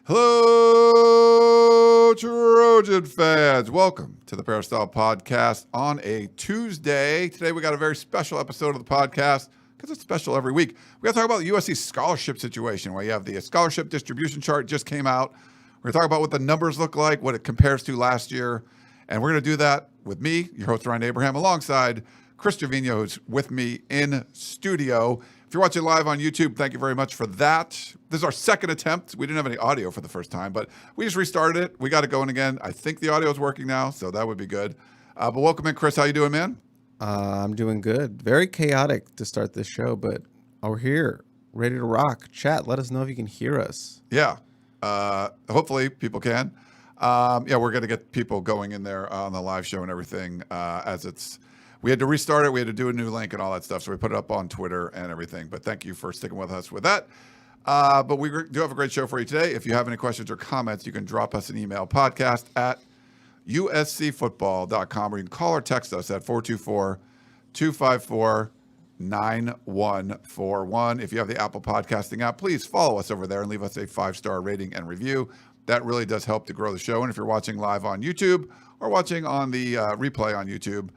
Hello, Trojan fans. Welcome to the Peristyle Podcast on a Tuesday. Today we got a very special episode of the podcast because it's special every week. We got to talk about the USC Scholarship situation where you have the Scholarship Distribution Chart just came out. We're going to talk about what the numbers look like, what it compares to last year. And we're going to do that with me, your host, Ryan Abraham, alongside Chris Trevino, who's with me in studio. If you're watching live on YouTube, thank you very much for that. This is our second attempt. We didn't have any audio for the first time, but we just restarted it. We got it going again. I think the audio is working now, so that would be good. But welcome in, Chris. How you doing, man? I'm doing good. Very chaotic to start this show, but we're here, ready to rock. Chat, let us know if you can hear us. Yeah. Hopefully people can. We're going to get people going in there on the live show and everything we had to restart it. We had to do a new link and all that stuff. So we put it up on Twitter and everything. But thank you for sticking with us with that. But we do have a great show for you today. If you have any questions or comments, you can drop us an email, podcast at uscfootball.com, or you can call or text us at 424-254-9141. If you have the Apple Podcasting app, please follow us over there and leave us a 5-star rating and review. That really does help to grow the show. And if you're watching live on YouTube or watching on the replay on YouTube,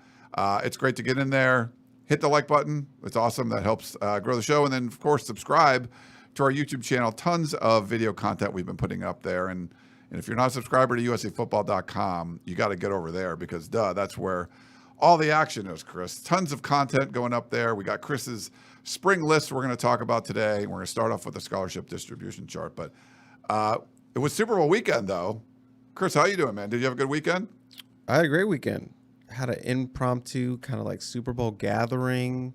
it's great to get in there, hit the like button. It's awesome. That helps grow the show. And then, of course, subscribe to our YouTube channel. Tons of video content we've been putting up there. And if you're not a subscriber to uscfootball.com, you got to get over there because, that's where all the action is, Chris. Tons of content going up there. We got Chris's spring list we're going to talk about today. We're going to start off with the scholarship distribution chart. But it was Super Bowl weekend, though. Chris, how you doing, man? Did you have a good weekend? I had a great weekend. Had an impromptu kind of like Super Bowl gathering,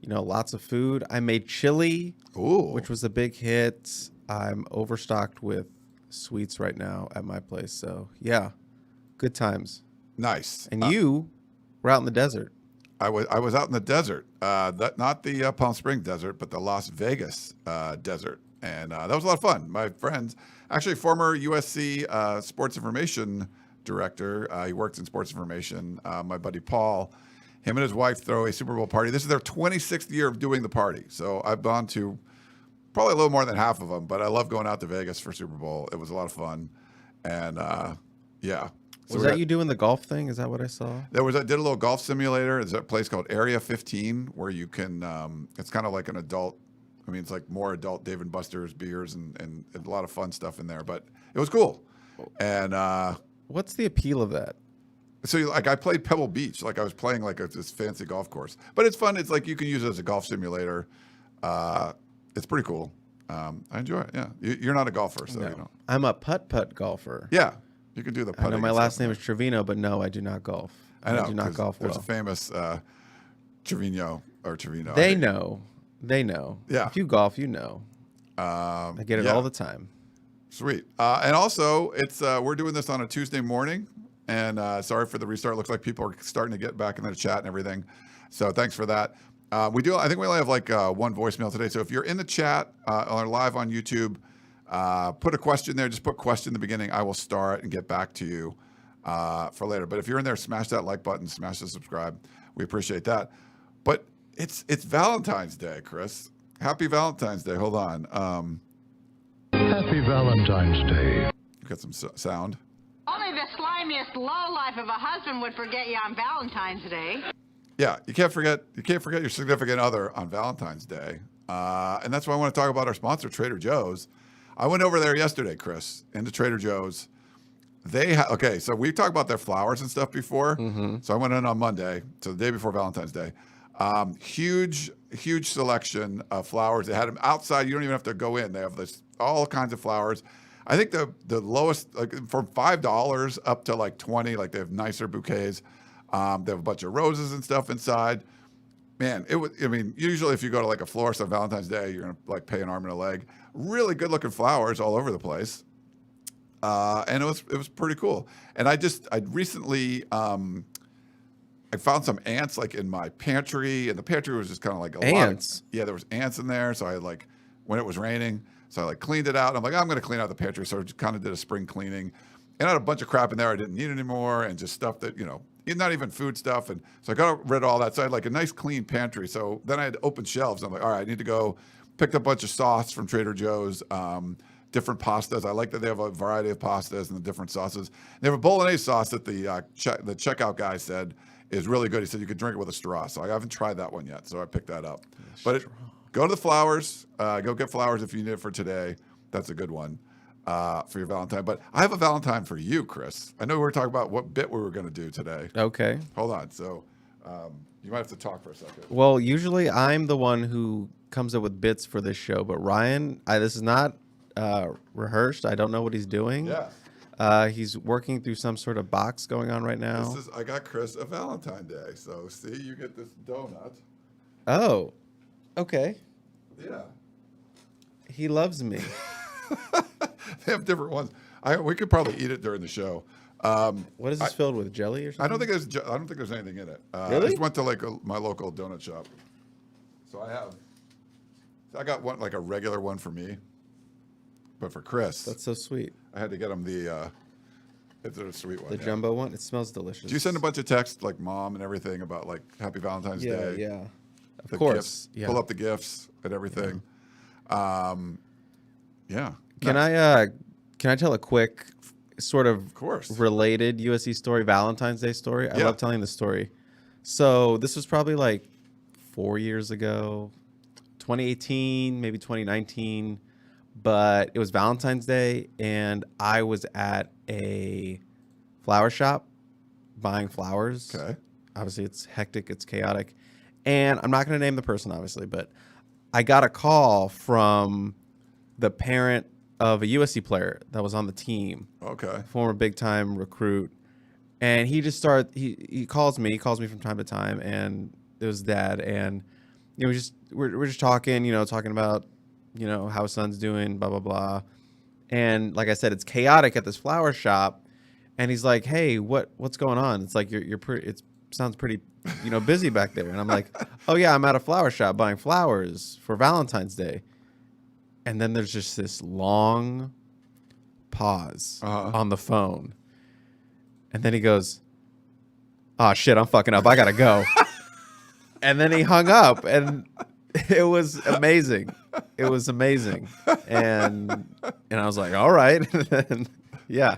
lots of food. I made chili, which was a big hit. I'm overstocked with sweets right now at my place. So, yeah, good times. Nice. And you were out in the desert. I was out in the desert, not the Palm Springs desert, but the Las Vegas desert. And that was a lot of fun. My friends, actually former USC sports information director. He works in sports information. My buddy Paul, him and his wife throw a Super Bowl party. This is their 26th year of doing the party. So I've gone to probably a little more than half of them, but I love going out to Vegas for Super Bowl. It was a lot of fun. And yeah. So was that you doing the golf thing? Is that what I saw? I did a little golf simulator. There's a place called Area 15 where you can, it's kind of like an adult, it's like more adult Dave & Buster's beers and a lot of fun stuff in there, but it was cool. And, what's the appeal of that? So I played Pebble Beach, I was playing this fancy golf course, but it's fun. It's like you can use it as a golf simulator. It's pretty cool. I enjoy it. Yeah. You're not a golfer, so no. you know. I'm a putt golfer. Yeah. You can do the putting. I know my last name is Trevino, but no, I do not golf. I know. I do not golf well. There's a famous Trevino. They know. Yeah. If you golf, you know. I get it all the time. Sweet. And also, it's we're doing this on a Tuesday morning. And sorry for the restart. Looks like people are starting to get back in the chat and everything. So thanks for that. I think we only have one voicemail today. So if you're in the chat or live on YouTube, put a question there. Just put question in the beginning. I will start and get back to you for later. But if you're in there, smash that like button, smash the subscribe. We appreciate that. But it's Valentine's Day, Chris. Happy Valentine's Day. Hold on. Happy Valentine's Day. Got some sound. Only the slimiest lowlife of a husband would forget you on Valentine's Day. Yeah, you can't forget your significant other on Valentine's Day. And that's why I want to talk about our sponsor, Trader Joe's. I went over there yesterday, Chris, into Trader Joe's. So we've talked about their flowers and stuff before. Mm-hmm. So I went in on Monday, so the day before Valentine's Day. Huge selection of flowers. They had them outside. You don't even have to go in. They have all kinds of flowers. I think the lowest, like from $5 up to like 20, like they have nicer bouquets. They have a bunch of roses and stuff inside. Man, usually if you go to like a florist on Valentine's Day, you're gonna like pay an arm and a leg. Really good looking flowers all over the place. And it was pretty cool. And I recently I found some ants like in my pantry, and the pantry was just kind of like ants. Yeah, there was ants in there. So I like when it was raining, so I like cleaned it out. I'm like, I'm gonna clean out the pantry. So I just kind of did a spring cleaning, and I had a bunch of crap in there I didn't need anymore, and just stuff that not even food stuff. And so I got rid of all that. So I had like a nice clean pantry. So then I had open shelves. I'm like, all right, I need to go pick up a bunch of sauce from Trader Joe's. Different pastas. I like that they have a variety of pastas and the different sauces. They have a bolognese sauce that the checkout guy said is really good. He said you could drink it with a straw. So I haven't tried that one yet. So I picked that up. But go to the flowers. Go get flowers if you need it for today. That's a good one for your Valentine. But I have a Valentine for you, Chris. I know we were talking about what bit we were going to do today. Okay. Hold on. So you might have to talk for a second. Well, usually I'm the one who comes up with bits for this show. But Ryan, this is not rehearsed. I don't know what he's doing. Yeah. He's working through some sort of box going on right now. I got Chris a Valentine Day. So see, you get this donut. Oh, okay. Yeah. He loves me. They have different ones. We could probably eat it during the show. What is this filled with? Jelly or something? I don't think there's anything in it. Really? I just went to like my local donut shop. So I got one, like a regular one for me. But for Chris, That's so sweet. I had to get him it's a sweet one. The jumbo one? It smells delicious. Do you send a bunch of texts like mom and everything about like Happy Valentine's Day? Yeah. The Of course. Gifts, Yeah. Pull up the gifts and everything. Yeah. Can I tell a quick sort of course. related USC story, Valentine's Day story? I Yeah. love telling this story. So this was probably like 4 years ago, 2018, maybe 2019. But it was Valentine's Day, and I was at a flower shop buying flowers. Okay. Obviously, it's hectic, it's chaotic. And I'm not going to name the person, obviously, but I got a call from the parent of a USC player that was on the team. Okay. Former big-time recruit. And he just he calls me from time to time, and it was dad. And we're just talking, talking about how his son's doing, blah, blah, blah. And like I said, it's chaotic at this flower shop. And he's like, hey, what's going on? It's like, you're pretty, it sounds pretty, busy back there. And I'm like, oh yeah, I'm at a flower shop buying flowers for Valentine's Day. And then there's just this long pause on the phone. And then he goes, oh shit, I'm fucking up. I gotta go. And then he hung up, and it was amazing. It was amazing. And I was like, all right. And yeah.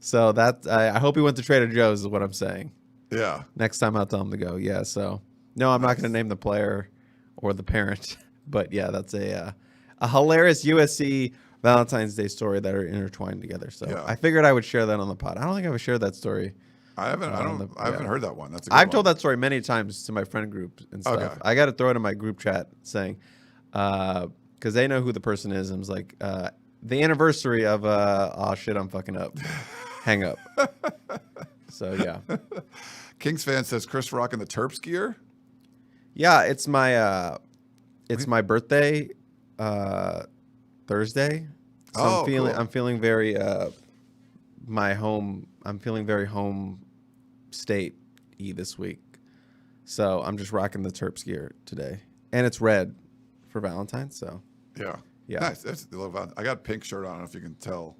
So I hope he went to Trader Joe's is what I'm saying. Yeah. Next time I'll tell him to go. Yeah. So no, I'm not going to name the player or the parent, but yeah, that's a hilarious USC Valentine's Day story that are intertwined together. So Yeah. I figured I would share that on the pod. I don't think I've shared that story. I haven't heard that one. That's a good I've one. told that story many times to my friend group and stuff. Okay. I got to throw it in my group chat saying, because they know who the person is. And I was like, the anniversary of, oh shit, I'm fucking up. Hang up. So yeah. Kings fan says Chris rocking the Terps gear. Yeah, it's my birthday Thursday. So cool. I'm feeling very I'm feeling very home state-y this week. So I'm just rocking the Terps gear today. And it's red for Valentine's, so Yeah. Yeah. Nice. That's the little I got a pink shirt on, I don't know if you can tell.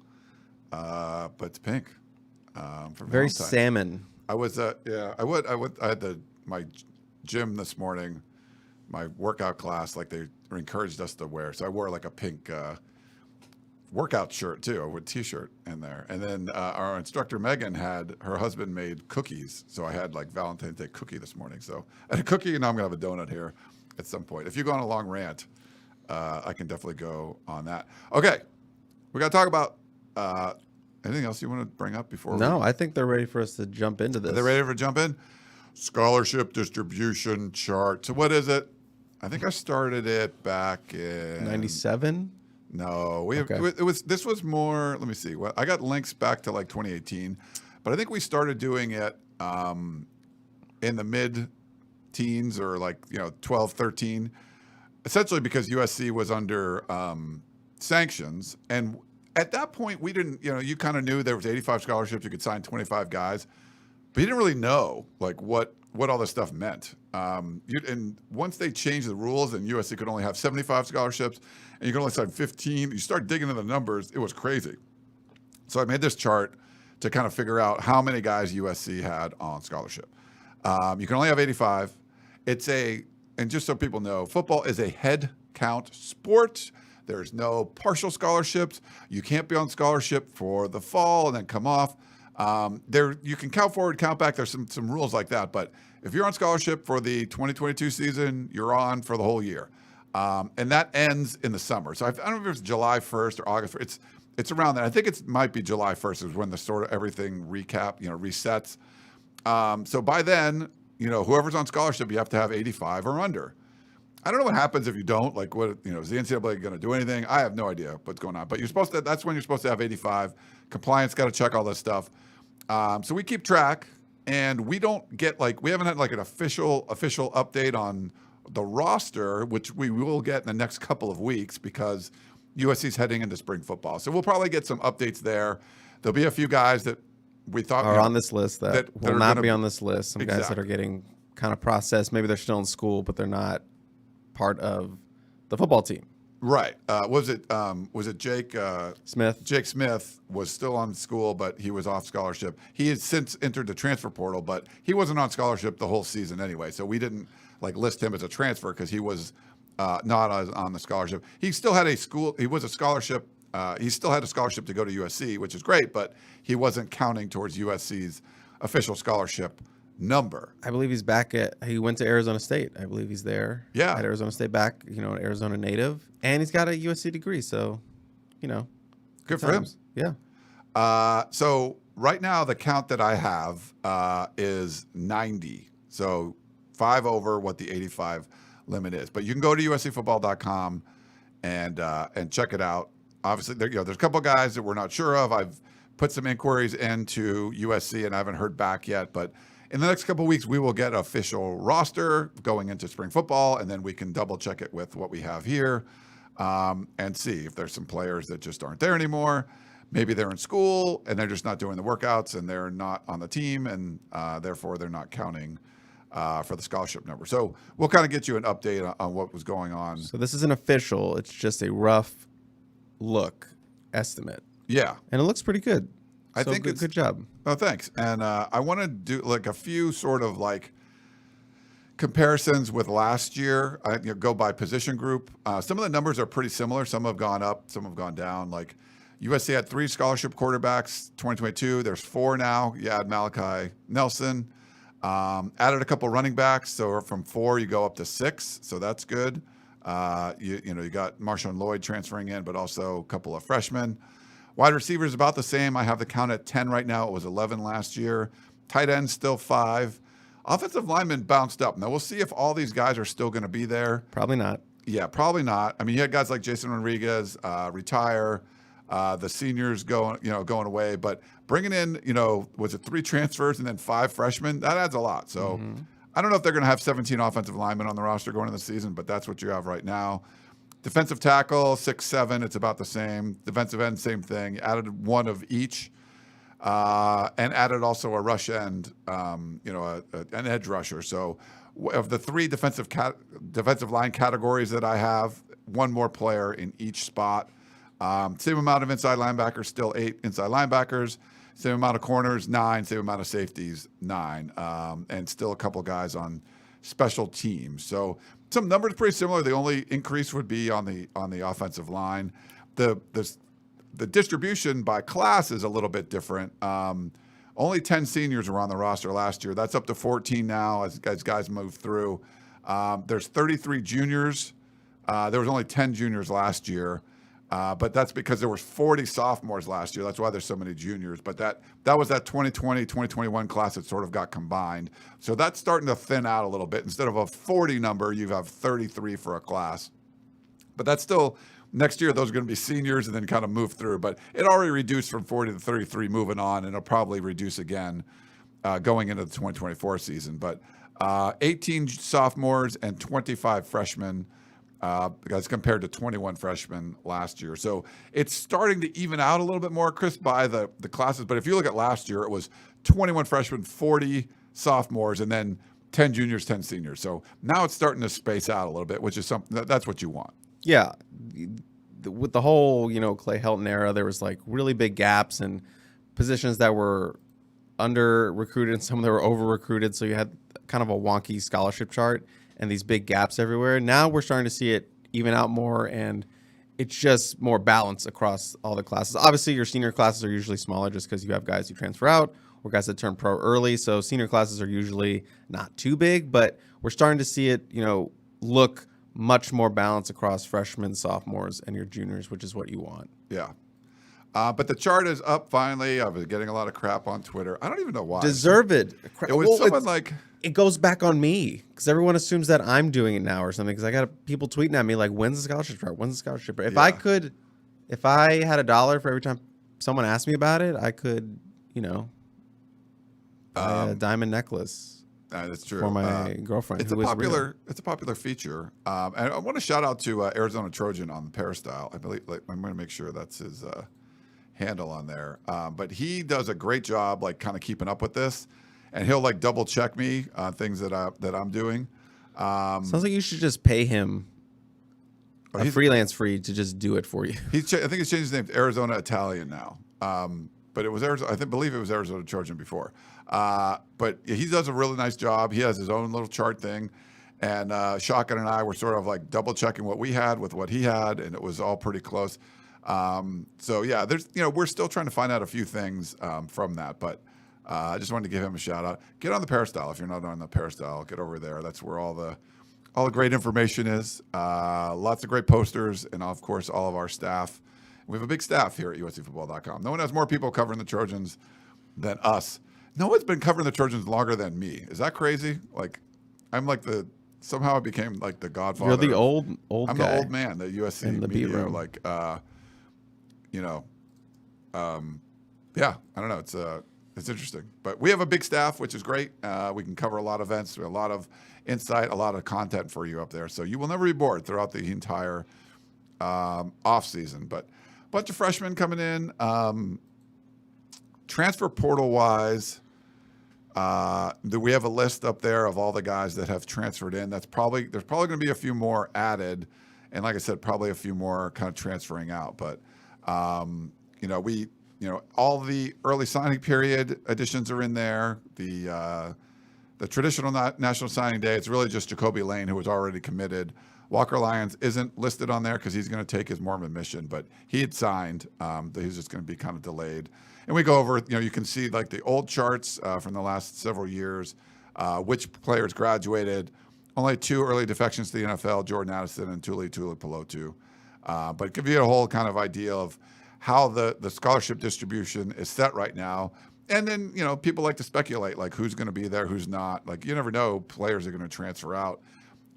But it's pink. For very Valentine's. salmon. I was I had my gym this morning, my workout class, like they encouraged us to wear. So I wore like a pink workout shirt too, with t-shirt in there. And then our instructor Megan had her husband made cookies, so I had like Valentine's Day cookie this morning. So I had a cookie, and now I'm gonna have a donut here at some point. If you go on a long rant, I can definitely go on that. Okay, we gotta talk about anything else you want to bring up before? No, I think they're ready for us to jump into this. Are they ready for jump in? Scholarship Distribution Chart. So what is it? I think I started it back in 97. No, Okay. This was more. Let me see. Well, I got links back to like 2018, but I think we started doing it in the mid-teens or like 12, 13, essentially because USC was under sanctions, and at that point we didn't. You kind of knew there was 85 scholarships. You could sign 25 guys, but you didn't really know like what all this stuff meant. And once they changed the rules and USC could only have 75 scholarships and you could only sign 15, you start digging into the numbers. It was crazy. So I made this chart to kind of figure out how many guys USC had on scholarship. You can only have 85. And just so people know, football is a head count sport. There's no partial scholarships. You can't be on scholarship for the fall and then come off. You can count forward, count back. There's some rules like that. But if you're on scholarship for the 2022 season, you're on for the whole year. And that ends in the summer. So I don't know if it's July 1st or August 1st. It's around that. I think it might be July 1st is when the sort of everything resets. So by then, whoever's on scholarship, you have to have 85 or under. I don't know what happens if you don't. Like, what is the NCAA going to do anything? I have no idea what's going on. But that's when you're supposed to have 85. Compliance got to check all this stuff. So we keep track, and we don't get we haven't had like an official update on the roster, which we will get in the next couple of weeks because USC's heading into spring football. So we'll probably get some updates there. There'll be a few guys that we thought are on this list that will not be on this list. Some guys that are getting kind of processed. Maybe they're still in school, but they're not part of the football team. Right. Was it Jake Smith? Jake Smith was still on school, but he was off scholarship. He has since entered the transfer portal, but he wasn't on scholarship the whole season anyway. So we didn't list him as a transfer because he was not on the scholarship. He still had he was a scholarship. He still had a scholarship to go to USC, which is great, but he wasn't counting towards USC's official scholarship number. I believe he's back he went to Arizona State. I believe he's there. Yeah. At Arizona State back, an Arizona native. And he's got a USC degree. So, good for him. Yeah. So right now the count that I have is 90. So 5 over what the 85 limit is. But you can go to uscfootball.com and check it out. Obviously, there's a couple of guys that we're not sure of. I've put some inquiries into USC and I haven't heard back yet. But in the next couple of weeks, we will get an official roster going into spring football, and then we can double check it with what we have here and see if there's some players that just aren't there anymore. Maybe they're in school and they're just not doing the workouts and they're not on the team, and therefore they're not counting for the scholarship number. So we'll kind of get you an update on what was going on. So this isn't official. It's just a rough look estimate. Yeah. And it looks pretty good. I think it's good job. Oh, thanks. And I want to do a few sort of comparisons with last year. I go by position group. Some of the numbers are pretty similar. Some have gone up, some have gone down. Like USC had 3 scholarship quarterbacks 2022. There's 4 now. You add Malachi Nelson. Added a couple running backs. So from 4 you go up to 6. So that's good. You got Marshawn Lloyd transferring in, but also a couple of freshmen. Wide receivers about the same. I have the count at 10 right now. It was 11 last year. Tight end still 5. Offensive linemen bounced up. Now we'll see if all these guys are still going to be there. Probably not. Yeah, probably not. I mean, you had guys like Jason Rodriguez retire. The seniors going away, but bringing in, was it 3 transfers and then 5 freshmen? That adds a lot. So I don't know if they're going to have 17 offensive linemen on the roster going into the season, but that's what you have right now. Defensive tackle, 6'7", it's about the same. Defensive end, same thing. Added 1 of each, and added also a rush end, an edge rusher. So of the 3 defensive line categories that I have, 1 more player in each spot. Same amount of inside linebackers, still 8 inside linebackers. Same amount of corners, 9. Same amount of safeties, 9. And still a couple guys on special teams. So some numbers pretty similar. The only increase would be on the offensive line. The distribution by class is a little bit different. Only 10 seniors were on the roster last year. That's up to 14 now as guys move through. There's 33 juniors. There was only 10 juniors last year. But that's because there was 40 sophomores last year. That's why there's so many juniors. But that was that 2020, 2021 class that sort of got combined. So that's starting to thin out a little bit. Instead of a 40 number, you have 33 for a class. But that's still next year. Those are going to be seniors and then kind of move through. But it already reduced from 40 to 33 moving on, and it'll probably reduce again going into the 2024 season. But 18 sophomores and 25 freshmen. As compared to 21 freshmen last year. So it's starting to even out a little bit more, Chris, by the classes. But if you look at last year, it was 21 freshmen, 40 sophomores, and then 10 juniors, 10 seniors. So now it's starting to space out a little bit, which is something that's what you want. Yeah. With the whole, Clay Helton era, there was like really big gaps and positions that were under recruited and some that were over recruited. So you had kind of a wonky scholarship chart and these big gaps everywhere. Now we're starting to see it even out more, and it's just more balanced across all the classes. Obviously, your senior classes are usually smaller just because you have guys who transfer out or guys that turn pro early. So senior classes are usually not too big, but we're starting to see it, look much more balanced across freshmen, sophomores, and your juniors, which is what you want. Yeah. But the chart is up finally. I was getting a lot of crap on Twitter. I don't even know why. Deserve it. It was someone like... It goes back on me because everyone assumes that I'm doing it now or something, because I got people tweeting at me like, when's the scholarship chart? When's the scholarship chart? If I had $1 for every time someone asked me about it, I could, buy a diamond necklace. That's true. For my girlfriend. It's a popular feature. And I want to shout out to Arizona Trojan on the Peristyle. I believe I'm going to make sure that's his handle on there. But he does a great job, like kind of keeping up with this. And he'll like double check me on things that I'm doing. Sounds like you should just pay him a freelance fee to just do it for you. I think he's changed his name to Arizona Italian now. But it was Arizona. Believe it was Arizona Trojan before. But he does a really nice job. He has his own little chart thing. And Shotgun and I were sort of like double checking what we had with what he had, and it was all pretty close. So yeah, there's we're still trying to find out a few things from that, but. I just wanted to give him a shout out. Get on the Peristyle if you're not on the Peristyle. Get over there. That's where all the great information is. Lots of great posters, and of course all of our staff. We have a big staff here at USCFootball.com. No one has more people covering the Trojans than us. No one's been covering the Trojans longer than me. Is that crazy? Like, I'm like somehow I became like the godfather. You're the old I'm guy the old man, the USC in the media. beat room. Like, yeah, I don't know. It's interesting, but we have a big staff, which is great. We can cover a lot of events, a lot of insight, a lot of content for you up there. So you will never be bored throughout the entire off season. But a bunch of freshmen coming in. Transfer portal wise, we have a list up there of all the guys that have transferred in. There's probably going to be a few more added, and like I said, probably a few more kind of transferring out. But all the early signing period additions are in there. The traditional National Signing Day, it's really just Jacoby Lane, who was already committed. Walker Lyons isn't listed on there because he's going to take his Mormon mission, but he had signed. He's just going to be kind of delayed. And we go over, you can see like the old charts from the last several years, which players graduated. Only 2 early defections to the NFL, Jordan Addison and Tuli Tuipulotu. But it gives you a whole kind of idea of how the scholarship distribution is set right now. And then, people like to speculate, like who's going to be there, who's not. Like you never know, players are going to transfer out.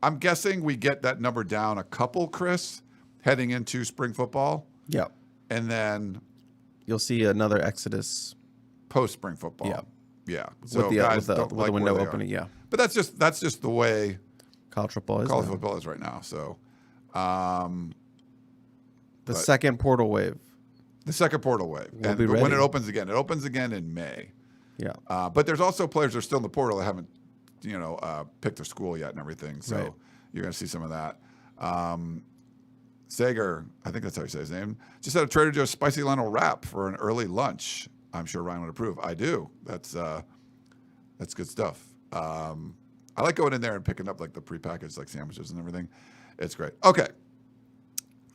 I'm guessing we get that number down a couple, Chris, heading into spring football. Yep. And then you'll see another exodus post-spring football. Yeah. Yeah. So with the window opening, yeah. But that's just the way college football is right now. So the second portal wave. The second portal wave. We'll but when it opens again in May. Yeah. But there's also players that are still in the portal that haven't, picked their school yet and everything. So right. You're going to see some of that. Sager, I think that's how you say his name, just had a Trader Joe's spicy lentil wrap for an early lunch. I'm sure Ryan would approve. I do. That's good stuff. I like going in there and picking up like the prepackaged like sandwiches and everything. It's great. Okay.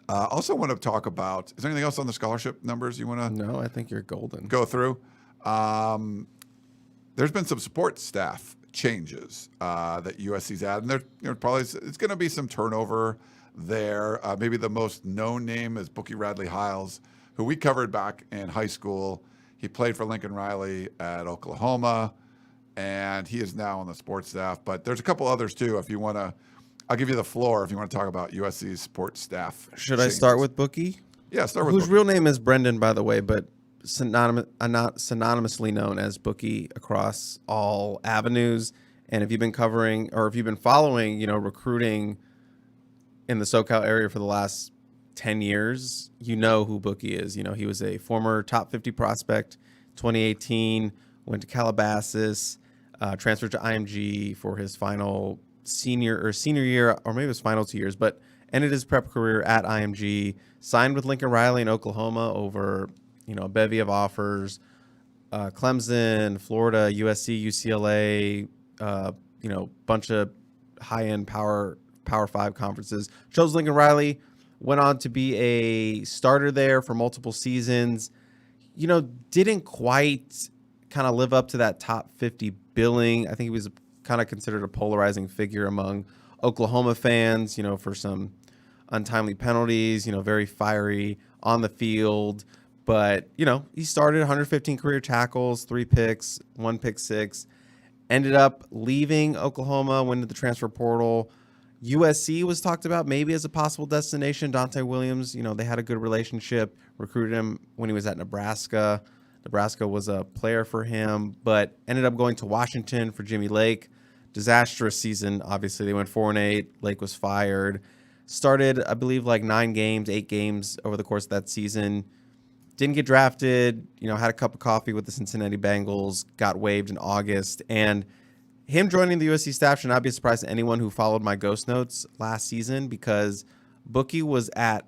Also want to talk about, is there anything else on the scholarship numbers you want to? No, I think you're golden. Go through. There's been some support staff changes that USC's added, and there probably it's going to be some turnover there. Maybe the most known name is Bookie Radley-Hiles, who we covered back in high school. He played for Lincoln Riley at Oklahoma, and he is now on the sports staff. But there's a couple others too. If you want to I'll give you the floor if you want to talk about USC's sports staff. Should I start with Bookie? Yeah, start with Whose Bookie. real name is Brendan, by the way, but synonymously known as Bookie across all avenues. And if you've been covering or if you've been following, recruiting in the SoCal area for the last 10 years, you know who Bookie is. He was a former top 50 prospect, 2018, went to Calabasas, transferred to IMG for his final senior year, or maybe his final 2 years, but ended his prep career at IMG, signed with Lincoln Riley in Oklahoma over, a bevy of offers, Clemson, Florida, USC, UCLA, bunch of high-end Power 5 conferences. Chose Lincoln Riley, went on to be a starter there for multiple seasons. Didn't quite kind of live up to that top 50 billing. I think he was kind of considered a polarizing figure among Oklahoma fans, for some untimely penalties, very fiery on the field. But, he started 115 career tackles, 3 picks, 1 pick six, ended up leaving Oklahoma, went to the transfer portal. USC was talked about maybe as a possible destination. Dante Williams, they had a good relationship, recruited him when he was at Nebraska. Nebraska was a player for him, but ended up going to Washington for Jimmy Lake. Disastrous season. Obviously, they went 4-8. Lake was fired. Started, I believe, like 8 games over the course of that season. Didn't get drafted. Had a cup of coffee with the Cincinnati Bengals. Got waived in August. And him joining the USC staff should not be a surprise to anyone who followed my Ghost Notes last season, because Bookie was at,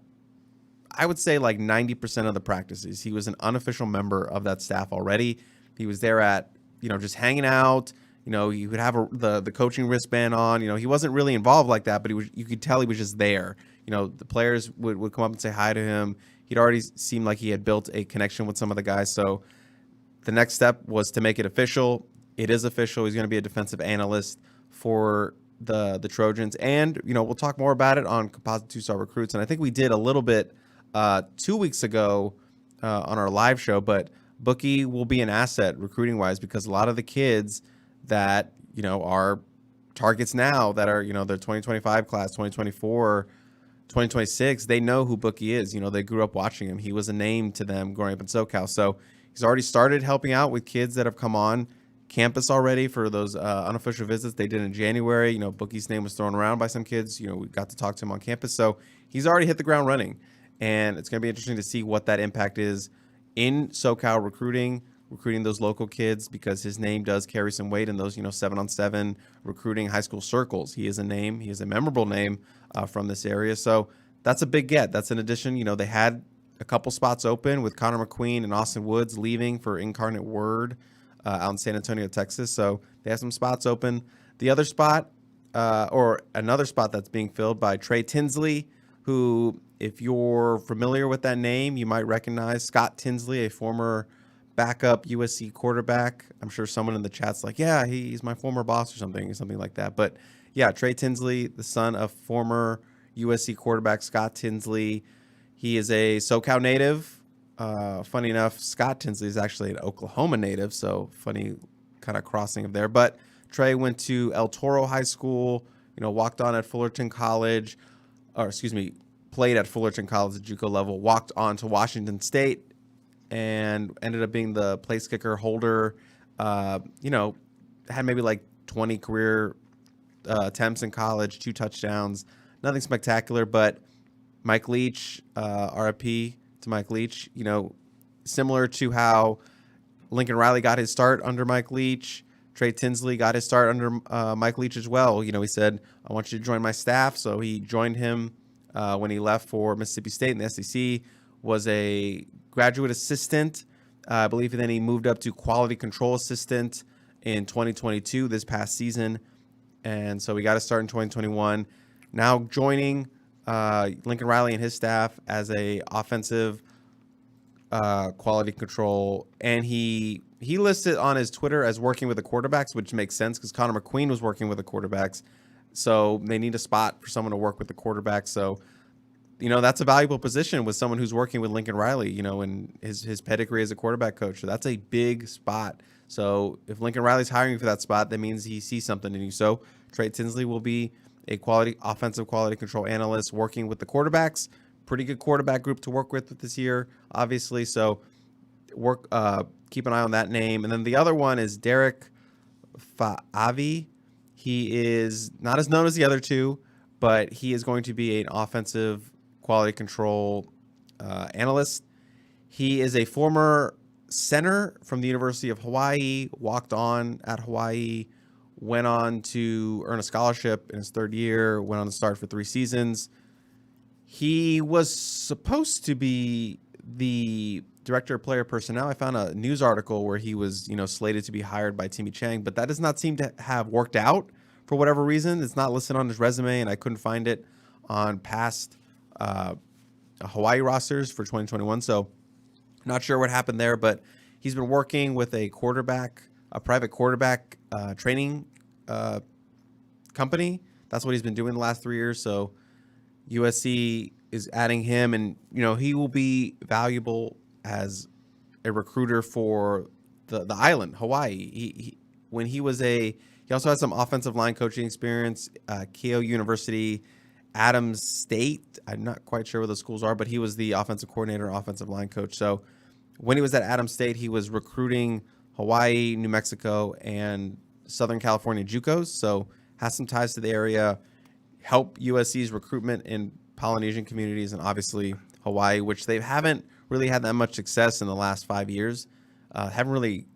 I would say, like 90% of the practices. He was an unofficial member of that staff already. He was there at, just hanging out. He would have the coaching wristband on. He wasn't really involved like that, but you could tell he was just there. The players would come up and say hi to him. He'd already seemed like he had built a connection with some of the guys. So the next step was to make it official. It is official. He's going to be a defensive analyst for the Trojans. And, we'll talk more about it on Composite 2-Star Recruits. And I think we did a little bit 2 weeks ago on our live show, but Bookie will be an asset recruiting-wise, because a lot of the kids that, are targets now that are, the 2025 class, 2024, 2026, they know who Bookie is. They grew up watching him. He was a name to them growing up in SoCal. So he's already started helping out with kids that have come on campus already for those unofficial visits they did in January. Bookie's name was thrown around by some kids. We got to talk to him on campus. So he's already hit the ground running. And it's going to be interesting to see what that impact is in SoCal recruiting those local kids, because his name does carry some weight in those, 7-on-7 recruiting high school circles. He is a name. He is a memorable name from this area. So that's a big get. That's an addition. They had a couple spots open with Connor McQueen and Austin Woods leaving for Incarnate Word out in San Antonio, Texas. So they have some spots open. The other spot, or another spot that's being filled by Trey Tinsley, who, if you're familiar with that name, you might recognize Scott Tinsley, a former backup USC quarterback. I'm sure someone in the chat's like, yeah, he's my former boss or something like that. But yeah, Trey Tinsley, the son of former USC quarterback Scott Tinsley. He is a SoCal native. Funny enough, Scott Tinsley is actually an Oklahoma native, so funny kind of crossing of there. But Trey went to El Toro High School, walked on at Fullerton College, played at Fullerton College at JUCO level, walked on to Washington State, and ended up being the place kicker holder. Had maybe like 20 career attempts in college, 2 touchdowns, nothing spectacular. But Mike Leach, RIP to Mike Leach, similar to how Lincoln Riley got his start under Mike Leach, Trey Tinsley got his start under Mike Leach as well. He said, I want you to join my staff. So he joined him when he left for Mississippi State in the SEC, was a graduate assistant, I believe, and then he moved up to quality control assistant in 2022, this past season. And so we got to start in 2021. Now joining Lincoln Riley and his staff as a offensive quality control. And he listed on his Twitter as working with the quarterbacks, which makes sense because Connor McQueen was working with the quarterbacks. So they need a spot for someone to work with the quarterback. So, that's a valuable position with someone who's working with Lincoln Riley, and his pedigree as a quarterback coach. So that's a big spot. So if Lincoln Riley's hiring for that spot, that means he sees something in you. So Trey Tinsley will be a offensive quality control analyst working with the quarterbacks. Pretty good quarterback group to work with this year, obviously. So keep an eye on that name. And then the other one is Derek Faavi. He is not as known as the other two, but he is going to be an offensive quality control analyst. He is a former center from the University of Hawaii, walked on at Hawaii, went on to earn a scholarship in his third year, went on to start for 3 seasons. He was supposed to be the director of player personnel. I found a news article where he was, slated to be hired by Timmy Chang, but that does not seem to have worked out for whatever reason. It's not listed on his resume, and I couldn't find it on past Hawaii rosters for 2021. So not sure what happened there, but he's been working with a private quarterback training company. That's what he's been doing the last 3 years. So USC is adding him, and he will be valuable as a recruiter for the island, Hawaii. He also has some offensive line coaching experience, Keio University, Adams State. I'm not quite sure where the schools are, but he was the offensive coordinator, offensive line coach. So when he was at Adams State, he was recruiting Hawaii, New Mexico, and Southern California JUCOs. So has some ties to the area, help USC's recruitment in Polynesian communities, and obviously Hawaii, which they haven't really had that much success in the last 5 years. Haven't really,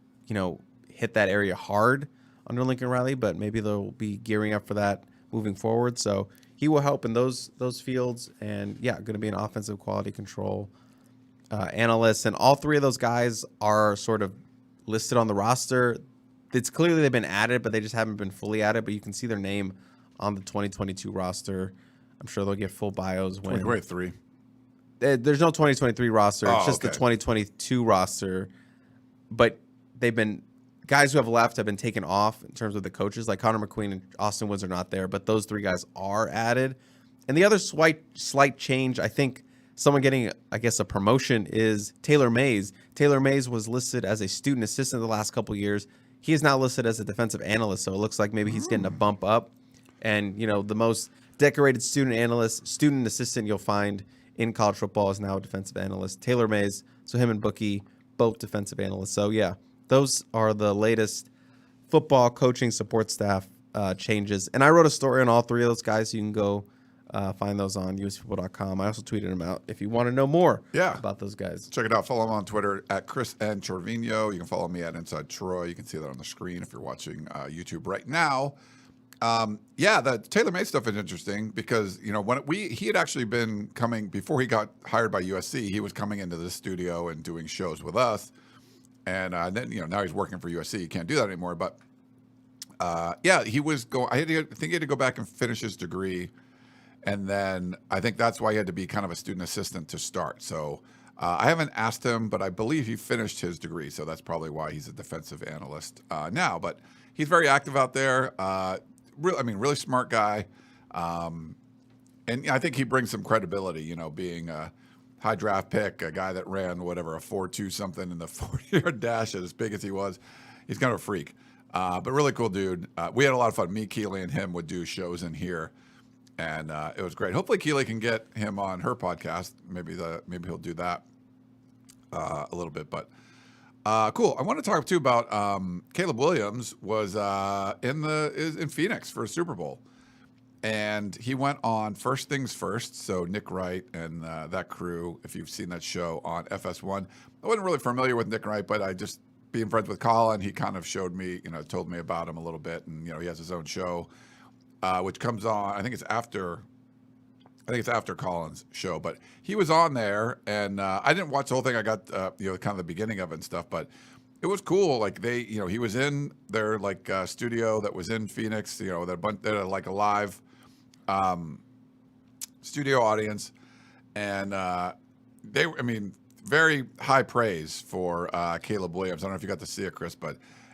hit that area hard under Lincoln Riley, but maybe they'll be gearing up for that moving forward. So he will help in those fields, and going to be an offensive quality control analyst. And all 3 of those guys are sort of listed on the roster. It's clearly they've been added, but they just haven't been fully added. But you can see their name on the 2022 roster. I'm sure they'll get full bios when. 2023. There's no 2023 roster. It's just okay. the 2022 roster. But guys who have left have been taken off in terms of the coaches. Like Connor McQueen and Austin Woods are not there, but those 3 guys are added. And the other slight change, I think someone getting, a promotion is Taylor Mays. Taylor Mays was listed as a student assistant the last couple years. He is now listed as a defensive analyst, so it looks like maybe he's getting a bump up. And, the most decorated student assistant you'll find in college football is now a defensive analyst. Taylor Mays, so him and Bookie, both defensive analysts. So, those are the latest football coaching support staff changes. And I wrote a story on all 3 of those guys, so you can go find those on usfootball.com. I also tweeted them out if you want to know more about those guys. Check it out. Follow him on Twitter at Chris N. Trevino. You can follow me at Inside Troy. You can see that on the screen if you're watching YouTube right now. The Taylor May stuff is interesting because, when he had actually been coming before he got hired by USC, he was coming into the studio and doing shows with us. And then, now he's working for USC. He can't do that anymore. But, he was going, I think he had to go back and finish his degree. And then I think that's why he had to be kind of a student assistant to start. So I haven't asked him, but I believe he finished his degree. So that's probably why he's a defensive analyst now. But he's very active out there. Really smart guy. And I think he brings some credibility, being a high draft pick, a guy that ran, a 4.2 something in the 40-yard dash as big as he was. He's kind of a freak, but really cool dude. We had a lot of fun. Me, Keely, and him would do shows in here, and it was great. Hopefully Keely can get him on her podcast. Maybe he'll do that a little bit, but cool. I want to talk too about Caleb Williams was in Phoenix for a Super Bowl, and he went on First Things First. So Nick Wright and that crew. If you've seen that show on FS1, I wasn't really familiar with Nick Wright, but I just being friends with Colin, he kind of showed me, told me about him a little bit, and he has his own show, which comes on. I think it's after Colin's show, but he was on there, and I didn't watch the whole thing. I got kind of the beginning of it and stuff, but it was cool. Like he was in their studio that was in Phoenix. They had a live studio audience, and very high praise for Caleb Williams. I don't know if you got to see it, Chris,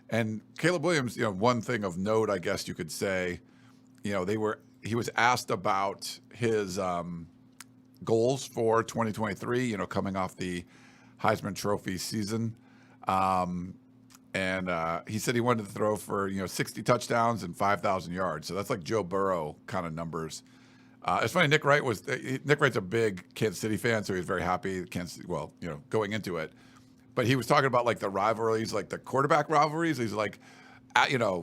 and Caleb Williams, one thing of note, I guess you could say, he was asked about his goals for 2023, coming off the Heisman Trophy season. And he said he wanted to throw for 60 touchdowns and 5,000 yards. So that's like Joe Burrow kind of numbers. It's funny. Nick Wright's a big Kansas City fan, so he was very happy. Going into it, but he was talking about like the rivalries, like the quarterback rivalries. He's like,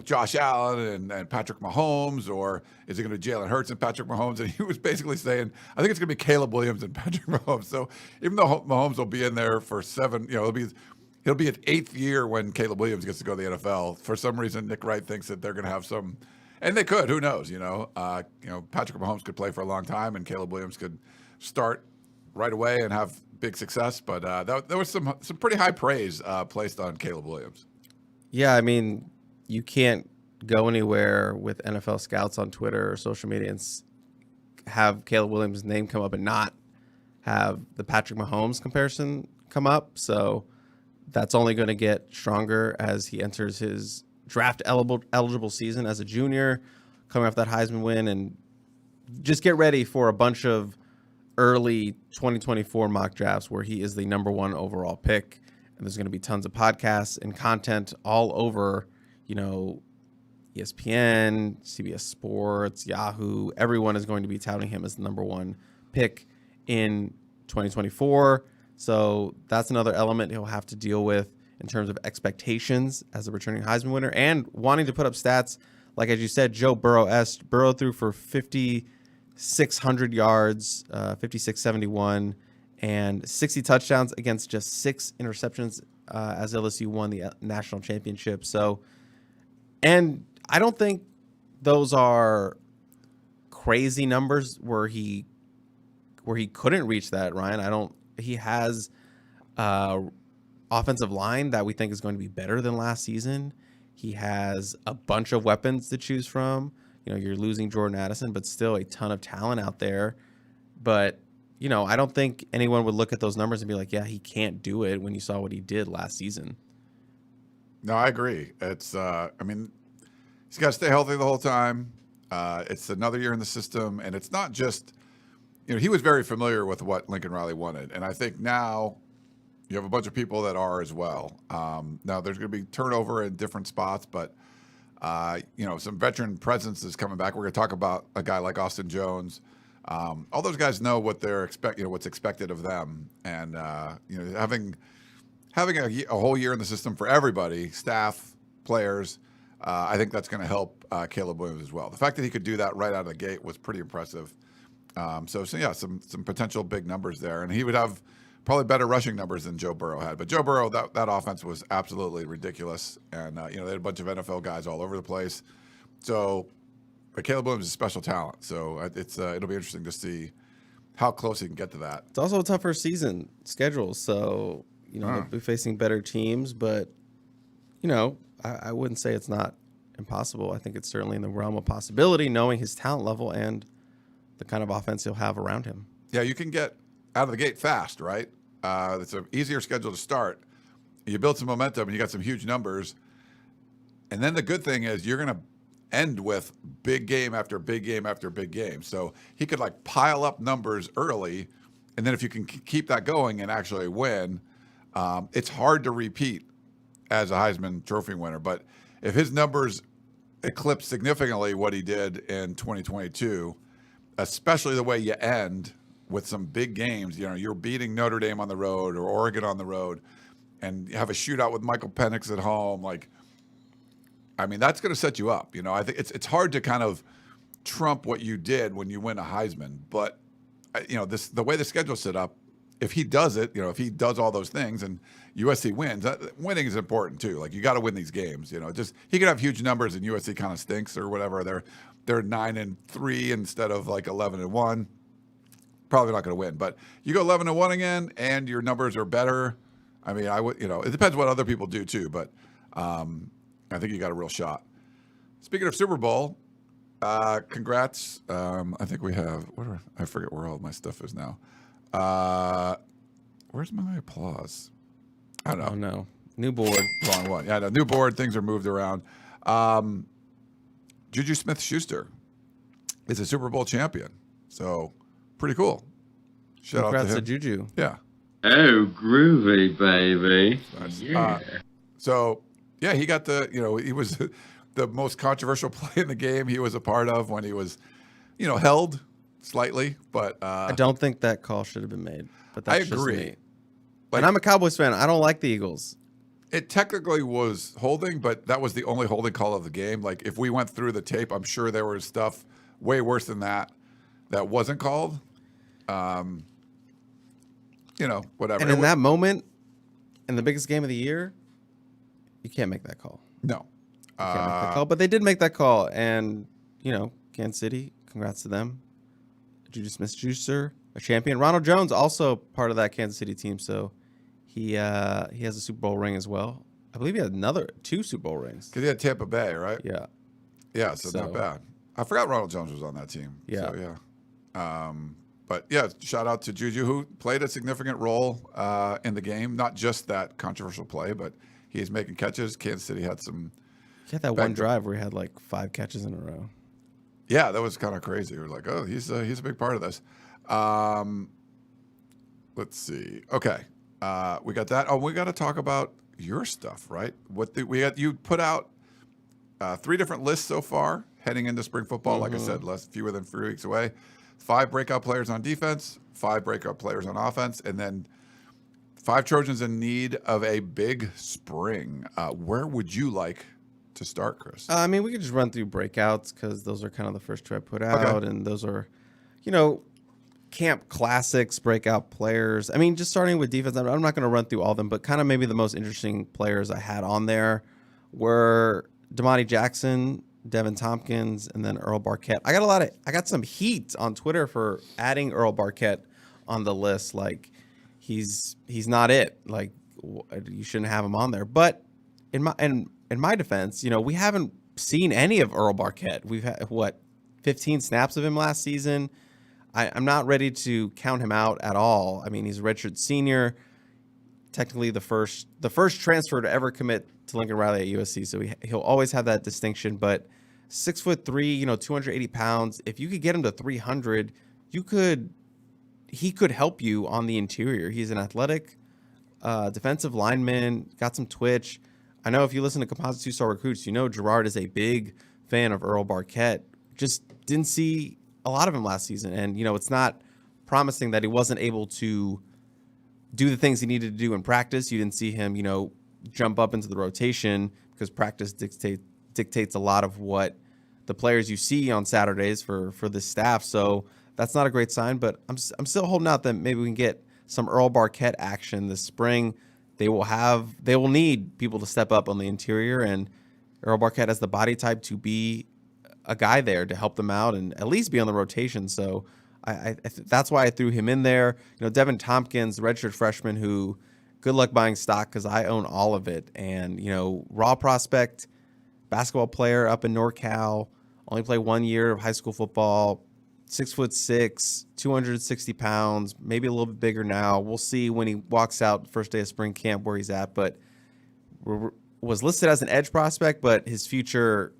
Josh Allen and Patrick Mahomes, or is it going to be Jalen Hurts and Patrick Mahomes? And he was basically saying, I think it's going to be Caleb Williams and Patrick Mahomes. So even though Mahomes will be in there for 7, he'll be his 8th year when Caleb Williams gets to go to the NFL. For some reason, Nick Wright thinks that they're going to have some, and they could. Who knows? Patrick Mahomes could play for a long time, and Caleb Williams could start right away and have big success. But there was some pretty high praise placed on Caleb Williams. Yeah, I mean, you can't go anywhere with NFL scouts on Twitter or social media and have Caleb Williams' name come up and not have the Patrick Mahomes comparison come up. So that's only going to get stronger as he enters his draft eligible season as a junior, coming off that Heisman win. And just get ready for a bunch of early 2024 mock drafts where he is the number 1 overall pick. And there's going to be tons of podcasts and content all over, ESPN, CBS Sports, Yahoo. Everyone is going to be touting him as the number 1 pick in 2024. So that's another element he'll have to deal with in terms of expectations as a returning Heisman winner and wanting to put up stats. Like, as you said, Joe Burrow-esque. Burrow threw for 5,600 yards, 5,671, and 60 touchdowns against just 6 interceptions as LSU won the national championship. So, and I don't think those are crazy numbers where he couldn't reach that, Ryan. He has offensive line that we think is going to be better than last season. He has a bunch of weapons to choose from. You're losing Jordan Addison, but still a ton of talent out there. But, I don't think anyone would look at those numbers and be like, yeah, he can't do it when you saw what he did last season. No, I agree. It's, he's got to stay healthy the whole time. It's another year in the system, and it's not just, he was very familiar with what Lincoln Riley wanted. And I think now you have a bunch of people that are as well. Now there's going to be turnover in different spots, but, some veteran presence is coming back. We're going to talk about a guy like Austin Jones. All those guys know what they're what's expected of them. And, having a whole year in the system for everybody, staff, players, I think that's going to help Caleb Williams as well. The fact that he could do that right out of the gate was pretty impressive. Some potential big numbers there, and he would have probably better rushing numbers than Joe Burrow had. But Joe Burrow, that offense was absolutely ridiculous, and they had a bunch of NFL guys all over the place. So, but Caleb Williams is a special talent, so it'll be interesting to see how close he can get to that. It's also a tougher season schedule, so they'll be facing better teams, but I wouldn't say it's not impossible. I think it's certainly in the realm of possibility, knowing his talent level and the kind of offense he'll have around him. Yeah, you can get out of the gate fast, right? It's an easier schedule to start. You build some momentum, and you got some huge numbers. And then the good thing is you're going to end with big game after big game after big game. So he could pile up numbers early, and then if you can keep that going and actually win, it's hard to repeat as a Heisman Trophy winner. But if his numbers eclipse significantly what he did in 2022, especially the way you end with some big games, you're beating Notre Dame on the road or Oregon on the road, and you have a shootout with Michael Penix at home. That's going to set you up. I think it's hard to kind of trump what you did when you win a Heisman. But, the way the schedule's set up, if he does it, if he does all those things and USC wins, winning is important too. You got to win these games. Just he could have huge numbers and USC kind of stinks or whatever. They're 9-3 instead of 11-1. Probably not going to win. But you go 11-1 again, and your numbers are better. I would. It depends what other people do too. But I think you got a real shot. Speaking of Super Bowl, congrats. I think we have. I forget where all my stuff is now. Where's my applause? I don't know. Oh, no. New board. Wrong one. Yeah, no, new board. Things are moved around. Juju Smith-Schuster is a Super Bowl champion. So, pretty cool. Shout out to him. Congrats to Juju. Yeah. Oh, groovy, baby. Nice. Yeah. So, Yeah, he got he was the most controversial play in the game he was a part of when he was, held slightly. But I don't think that call should have been made. But that's I agree. Just me. And I'm a Cowboys fan. I don't like the Eagles. It technically was holding, but that was the only holding call of the game. Like, if we went through the tape, I'm sure there was stuff way worse than that wasn't called. Whatever. And in that moment, in the biggest game of the year, you can't make that call. No. You can't make that call. But they did make that call. And, Kansas City, congrats to them. Juju Smith-Schuster, a champion. Ronald Jones, also part of that Kansas City team. So he has a Super Bowl ring as well. I believe he had 2 Super Bowl rings. Because he had Tampa Bay, right? Yeah. Yeah, so not bad. I forgot Ronald Jones was on that team. Yeah. So, yeah. But, yeah, shout out to Juju, who played a significant role in the game. Not just that controversial play, but he's making catches. Kansas City had some. He had that one drive where he had like 5 catches in a row. Yeah, that was kind of crazy. We were like, oh, he's a big part of this. Let's see. Okay. We got that. Oh, we got to talk about your stuff, right? You put out 3 different lists so far heading into spring football. Like I said, fewer than 3 weeks away. 5 breakout players on defense, 5 breakout players on offense, and then 5 Trojans in need of a big spring. Where would you like to start, Chris? We could just run through breakouts because those are kind of the first 2 I put out, Okay. and those are, camp classics, breakout players. Just starting with defense, I'm not going to run through all of them, but kind of maybe the most interesting players I had on there were Damani Jackson, Devin Tompkins, and then Earl Barquette. I got some heat on Twitter for adding Earl Barquette on the list. Like, he's not it. Like, you shouldn't have him on there. But in my defense, we haven't seen any of Earl Barquette. We've had 15 snaps of him last season. I'm not ready to count him out at all. He's a redshirt senior, technically the first transfer to ever commit to Lincoln Riley at USC. So he'll always have that distinction. But 6'3", 280 pounds. If you could get him to 300, he could help you on the interior. He's an athletic defensive lineman, got some twitch. I know if you listen to Composite 2-Star Recruits, Gerard is a big fan of Earl Barquette. Just didn't see a lot of him last season. And, it's not promising that he wasn't able to do the things he needed to do in practice. You didn't see him, jump up into the rotation because practice dictates a lot of what the players you see on Saturdays for the staff. So that's not a great sign, but I'm still holding out that maybe we can get some Earl Barquette action this spring. They will need people to step up on the interior, and Earl Barquette has the body type to be a guy there to help them out and at least be on the rotation. So that's why I threw him in there. Devin Tompkins, the redshirt freshman, who good luck buying stock because I own all of it. And, raw prospect, basketball player up in NorCal, only played 1 year of high school football, 6'6", 260 pounds, maybe a little bit bigger now. We'll see when he walks out first day of spring camp where he's at, but was listed as an edge prospect, but his future,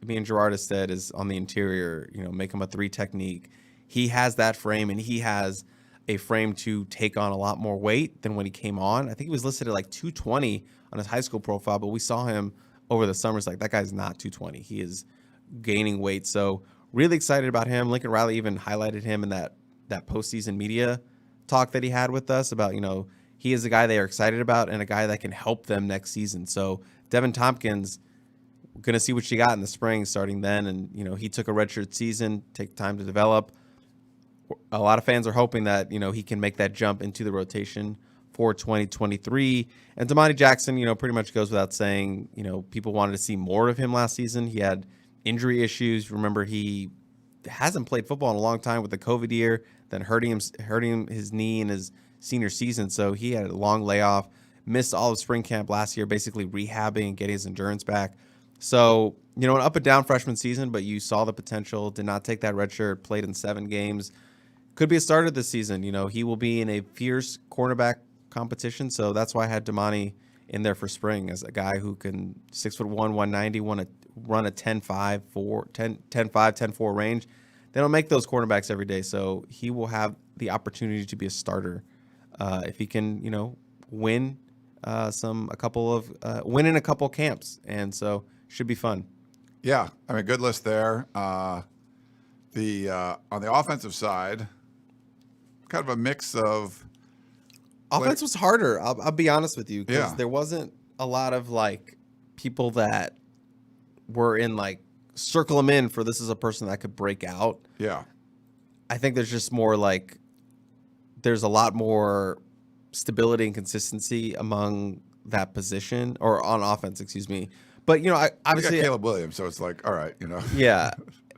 me and Gerard has said, is on the interior, make him a 3 technique. He has that frame, and he has a frame to take on a lot more weight than when he came on. I think he was listed at like 220 on his high school profile, but we saw him over the summer. It's like, that guy's not 220. He is gaining weight. So really excited about him. Lincoln Riley even highlighted him in that postseason media talk that he had with us about, he is a guy they are excited about and a guy that can help them next season. So Devin Tompkins, going to see what you got in the spring starting then. And, he took a redshirt season, take time to develop. A lot of fans are hoping that, he can make that jump into the rotation for 2023. And Damani Jackson, pretty much goes without saying, people wanted to see more of him last season. He had injury issues. Remember, he hasn't played football in a long time with the COVID year, then hurting his knee in his senior season. So he had a long layoff, missed all of spring camp last year, basically rehabbing and getting his endurance back. So, an up and down freshman season, but you saw the potential, did not take that red shirt, played in 7 games. Could be a starter this season. He will be in a fierce cornerback competition. So that's why I had Damani in there for spring as a guy who can 6'1", 190, want to run a 10.5, 10.4 range. They don't make those cornerbacks every day. So he will have the opportunity to be a starter if he can, win winning a couple camps, and so should be fun. Yeah, I mean, good list there. On the offensive side, kind of a mix of offense was harder. I'll be honest with you, because Yeah. there wasn't a lot of like people that were in like circle them in for this is a person that could break out. Yeah. I think there's just more like there's a lot more stability and consistency among that position or on offense, excuse me. But, you know, You obviously got Caleb Williams, so it's like, all right, you know. Yeah.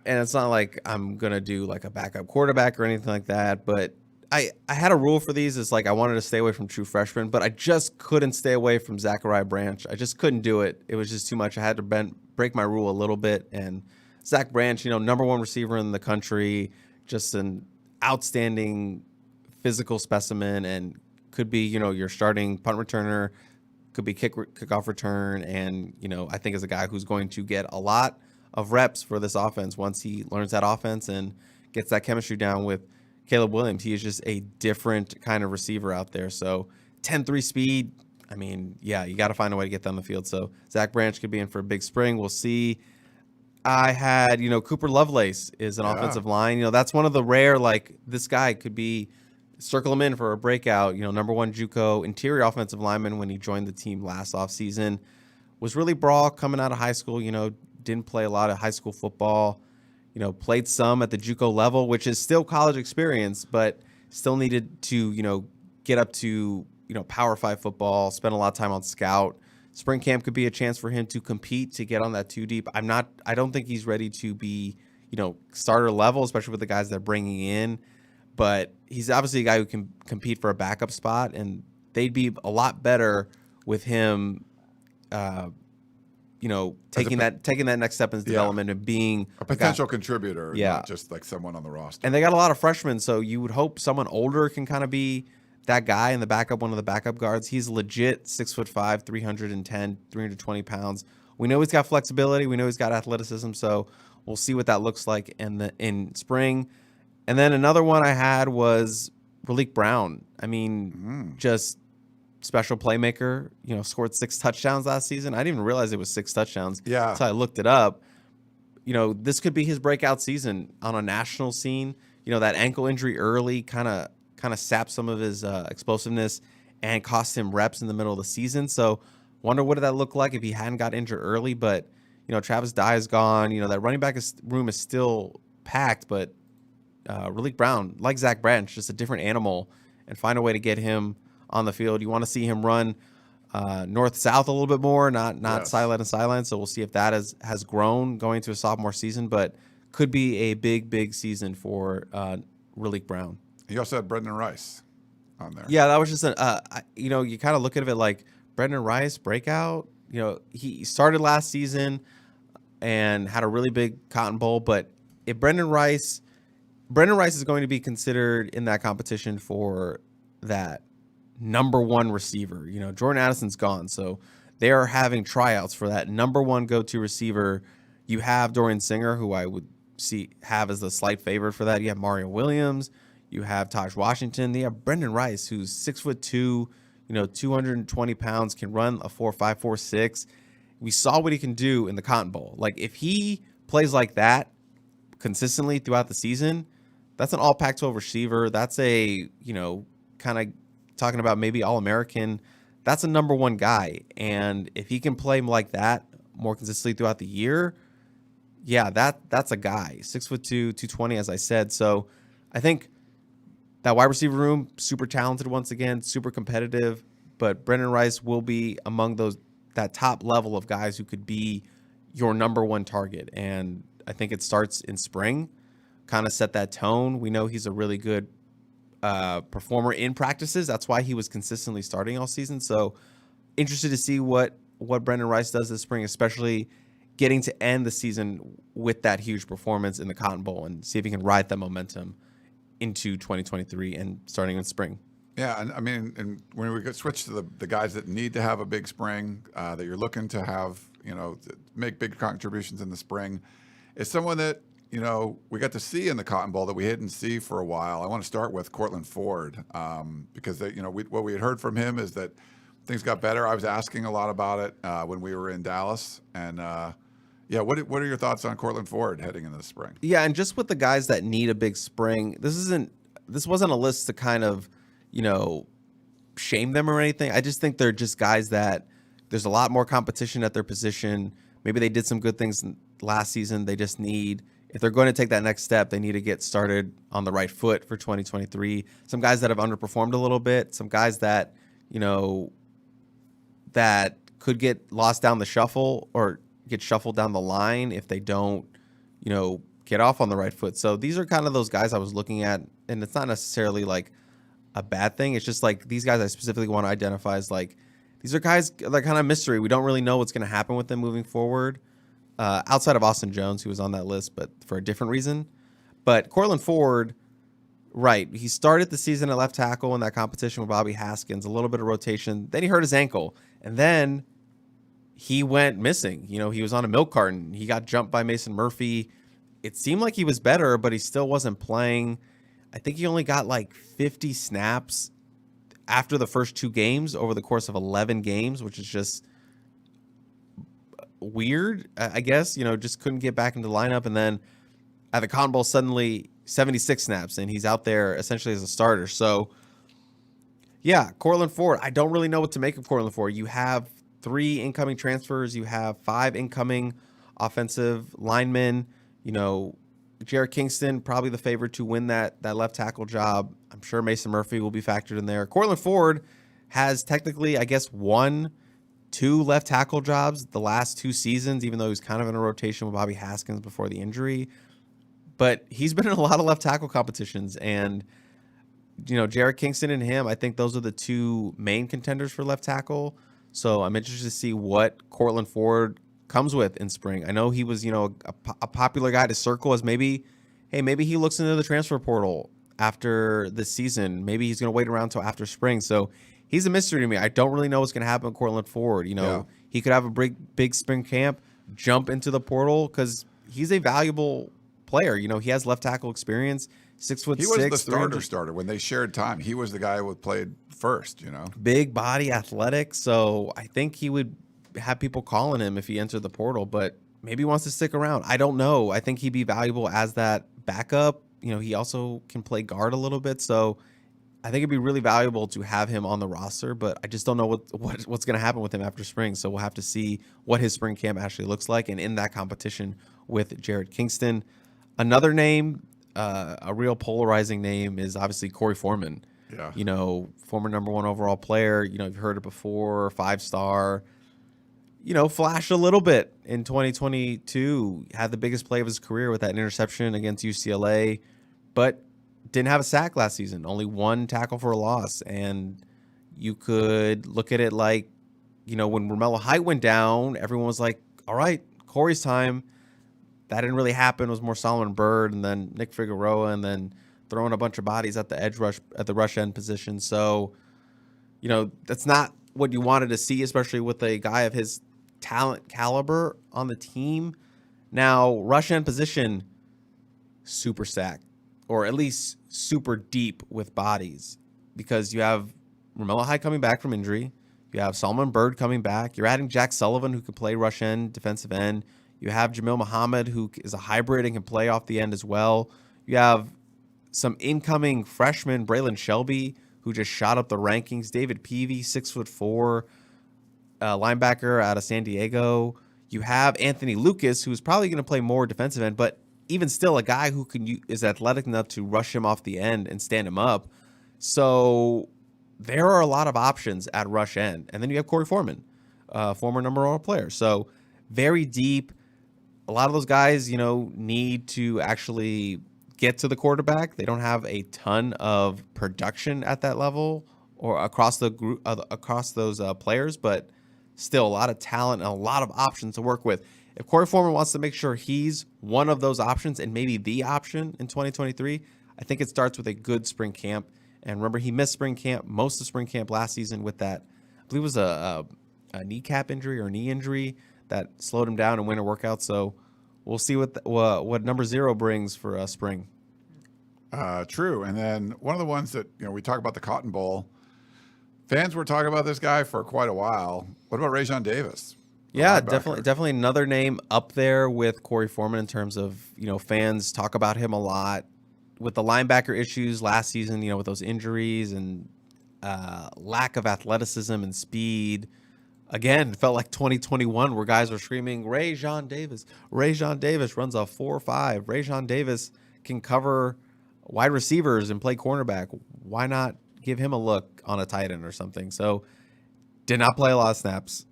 And it's not like I'm going to do like a backup quarterback or anything like that. But I had a rule for these. It's like I wanted to stay away from true freshmen, but I just couldn't stay away from Zachariah Branch. I just couldn't do it. It was just too much. I had to break my rule a little bit. And Zach Branch, you know, number one receiver in the country, just an outstanding physical specimen, and could be, you know, your starting punt returner, could be kickoff return. And, you know, I think is a guy who's going to get a lot of reps for this offense once he learns that offense and gets that chemistry down with Caleb Williams. He is just a different kind of receiver out there. So 10-3 speed, I mean, yeah, you got to find a way to get down the field. So Zach Branch could be in for a big spring. We'll see. I had, you know, Cooper Lovelace is an offensive line. You know, that's one of the rare, like, this guy could be, circle him in for a breakout. You know, number one JUCO interior offensive lineman when he joined the team last offseason. Was really brawl coming out of high school, you know, didn't play a lot of high school football. You know, played some at the JUCO level, which is still college experience, but still needed to, you know, get up to, you know, Power 5 football, spend a lot of time on scout. Spring camp could be a chance for him to compete, to get on that 2 deep. I don't think he's ready to be, you know, starter level, especially with the guys they're bringing in, but he's obviously a guy who can compete for a backup spot, and they'd be a lot better with him, you know, taking that next step in his development and being a potential contributor, not just like someone on the roster. And they got a lot of freshmen, so you would hope someone older can kind of be that guy in the backup, one of the backup guards. He's legit 6'5", 310, 320 pounds. We know he's got flexibility. We know he's got athleticism, so we'll see what that looks like in spring. And then another one I had was Raleek Brown. I mean, just special playmaker, you know, scored 6 touchdowns last season. I didn't even realize it was 6 touchdowns. Yeah. So I looked it up. You know, this could be his breakout season on a national scene. You know, that ankle injury early kind of sapped some of his explosiveness and cost him reps in the middle of the season. So wonder what did that look like if he hadn't got injured early. But, you know, Travis Dye is gone. You know, that running back room is still packed, but Raleek Brown, like Zach Branch, just a different animal, and find a way to get him on the field. You want to see him run north-south a little bit more, not sideline to sideline. So we'll see if that has grown going into a sophomore season, but could be a big season for Raleek Brown. You also had Brendan Rice on there. Yeah, that was just you know, you kind of look at it like Brendan Rice breakout. You know, he started last season and had a really big Cotton Bowl, but if Brendan Rice is going to be considered in that competition for that number one receiver. You know, Jordan Addison's gone, so they are having tryouts for that number one go-to receiver. You have Dorian Singer, who I would have as the slight favorite for that. You have Mario Williams. You have Taj Washington. You have Brendan Rice, who's 6'2", you know, 220 pounds, can run a 4.5, 4.6. We saw what he can do in the Cotton Bowl. Like, if he plays like that consistently throughout the season, that's an all Pac-12 receiver. That's a, you know, kind of talking about maybe All-American. That's a number one guy. And if he can play like that more consistently throughout the year, yeah, that's a guy. 6'2", 220, as I said. So I think that wide receiver room, super talented once again, super competitive. But Brendan Rice will be among that top level of guys who could be your number one target. And I think it starts in spring, kind of set that tone. We know he's a really good performer in practices. That's why he was consistently starting all season. So interested to see what Brendan Rice does this spring, especially getting to end the season with that huge performance in the Cotton Bowl, and see if he can ride that momentum into 2023 and starting in spring. Yeah, and I mean, and when we switch to the guys that need to have a big spring, that you're looking to have, you know, make big contributions in the spring, is someone that, you know, we got to see in the Cotton Bowl that we didn't see for a while. I want to start with Courtland Ford, because you know, what we had heard from him is that things got better. I was asking a lot about it when we were in Dallas. And, what are your thoughts on Courtland Ford heading into the spring? Yeah, and just with the guys that need a big spring, this wasn't a list to kind of, shame them or anything. I just think they're just guys that there's a lot more competition at their position. Maybe they did some good things last season. They just need, if they're going to take that next step, they need to get started on the right foot for 2023. Some guys that have underperformed a little bit, some guys that, that could get lost down the shuffle or get shuffled down the line if they don't, get off on the right foot. So these are kind of those guys I was looking at, and it's not necessarily like a bad thing. It's just like these guys I specifically want to identify as like, these are guys that are kind of mystery. We don't really know what's going to happen with them moving forward. Outside of Austin Jones, who was on that list, but for a different reason. But Courtland Ford, right, he started the season at left tackle in that competition with Bobby Haskins, a little bit of rotation. Then he hurt his ankle, and then he went missing. He was on a milk carton. He got jumped by Mason Murphy. It seemed like he was better, but he still wasn't playing. I think he only got like 50 snaps after the first 2 games over the course of 11 games, which is just weird, I guess. Just couldn't get back into the lineup. And then at the Cotton Bowl, suddenly 76 snaps, and he's out there essentially as a starter. So, yeah, Courtland Ford, I don't really know what to make of Courtland Ford. You have 3 incoming transfers. You have 5 incoming offensive linemen. Jared Kingston, probably the favorite to win that left tackle job. I'm sure Mason Murphy will be factored in there. Courtland Ford has technically, I guess, 1-2 left tackle jobs the last 2 seasons, even though he was kind of in a rotation with Bobby Haskins before the injury. But he's been in a lot of left tackle competitions. And, Jared Kingston and him, I think those are the 2 main contenders for left tackle. So I'm interested to see what Courtland Ford comes with in spring. I know he was, a popular guy to circle as maybe he looks into the transfer portal after this season. Maybe he's going to wait around until after spring. So he's a mystery to me. I don't really know what's going to happen with Courtland Ford. He could have a big spring camp, jump into the portal because he's a valuable player. He has left tackle experience, 6'6". He was the starter when they shared time. He was the guy who played first, Big body, athletic. So I think he would have people calling him if he entered the portal, but maybe he wants to stick around. I don't know. I think he'd be valuable as that backup. He also can play guard a little bit. So I think it'd be really valuable to have him on the roster, but I just don't know what's going to happen with him after spring. So we'll have to see what his spring camp actually looks like. And in that competition with Jared Kingston, another name, a real polarizing name is obviously Korey Foreman. Yeah. Former number 1 overall player, you've heard it before, 5-star, flashed a little bit in 2022, had the biggest play of his career with that interception against UCLA, but didn't have a sack last season, only 1 tackle for a loss. And you could look at it like, when Romello Height went down, everyone was like, all right, Corey's time. That didn't really happen. It was more Solomon Byrd and then Nick Figueroa and then throwing a bunch of bodies at the edge rush, at the rush end position. So, that's not what you wanted to see, especially with a guy of his talent caliber on the team. Now, rush end position, super stacked, or at least super deep with bodies, because you have Romello Height coming back from injury. You have Solomon Byrd coming back. You're adding Jack Sullivan, who could play rush end, defensive end. You have Jamil Muhammad, who is a hybrid and can play off the end as well. You have some incoming freshman, Braylon Shelby, who just shot up the rankings. David Peavy, 6'4", linebacker out of San Diego. You have Anthony Lucas, who's probably going to play more defensive end, but even still a guy who is athletic enough to rush him off the end and stand him up. So there are a lot of options at rush end. And then you have Korey Foreman, former number 1 player. So very deep. A lot of those guys, need to actually get to the quarterback. They don't have a ton of production at that level or across the group, across those players, but still a lot of talent and a lot of options to work with. If Korey Foreman wants to make sure he's one of those options and maybe the option in 2023, I think it starts with a good spring camp. And remember, he missed spring camp, most of spring camp last season with that, I believe it was a kneecap injury or knee injury that slowed him down in winter workouts. So we'll see what number 0 brings for spring. True. And then one of the ones that, we talk about the Cotton Bowl, Fans were talking about this guy for quite a while. What about Raesjon Davis? Yeah, definitely another name up there with Korey Foreman in terms of, fans talk about him a lot. With the linebacker issues last season, with those injuries and lack of athleticism and speed. Again, it felt like 2021 where guys were screaming, Raesjon Davis. Raesjon Davis runs a 4.5. Raesjon Davis can cover wide receivers and play cornerback. Why not give him a look on a tight end or something? So did not play a lot of snaps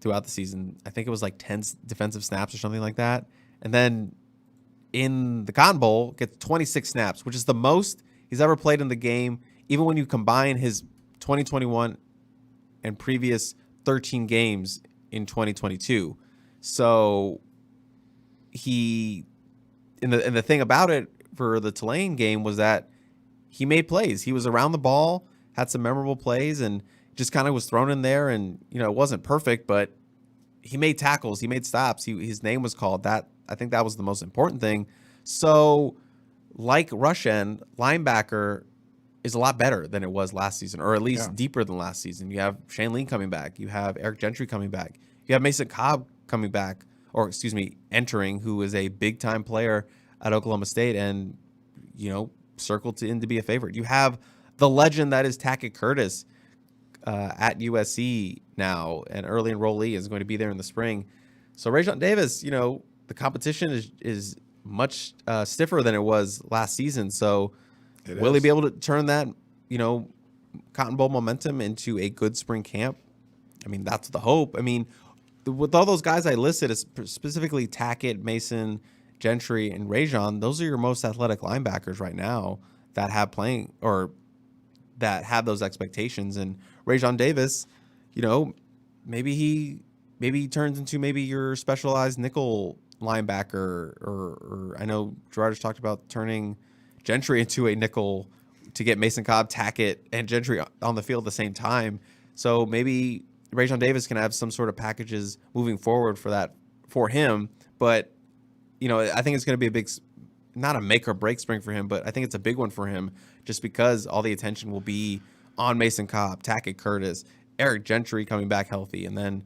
throughout the season. I think it was like 10 defensive snaps or something like that. And then in the Cotton Bowl, gets 26 snaps, which is the most he's ever played in the game, even when you combine his 2021 and previous 13 games in 2022. So and the thing about it for the Tulane game was that he made plays. He was around the ball, had some memorable plays, and just kind of was thrown in there. And, it wasn't perfect, but he made tackles. He made stops. His name was called. I think that was the most important thing. So like rush end, linebacker is a lot better than it was last season, or at least deeper than last season. You have Shane Lean coming back. You have Eric Gentry coming back. You have Mason Cobb coming back, entering, who is a big-time player at Oklahoma State and, circled in to be a favorite. You have the legend that is Tackett Curtis at USC now, and early enrollee is going to be there in the spring. So Raesjon Davis, the competition is much stiffer than it was last season. So will he be able to turn that, Cotton Bowl momentum into a good spring camp? I mean, that's the hope. I mean, with all those guys I listed, specifically Tackett, Mason, Gentry, and Raesjon, those are your most athletic linebackers right now that have playing or that have those expectations. And Raesjon Davis, maybe he turns into maybe your specialized nickel linebacker, or I know Gerard has talked about turning Gentry into a nickel to get Mason Cobb, Tackett, and Gentry on the field at the same time. So maybe Raesjon Davis can have some sort of packages moving forward for him. But, I think it's going to be not a make or break spring for him, but I think it's a big one for him just because all the attention will be on Mason Cobb, Tackett Curtis, Eric Gentry coming back healthy. And then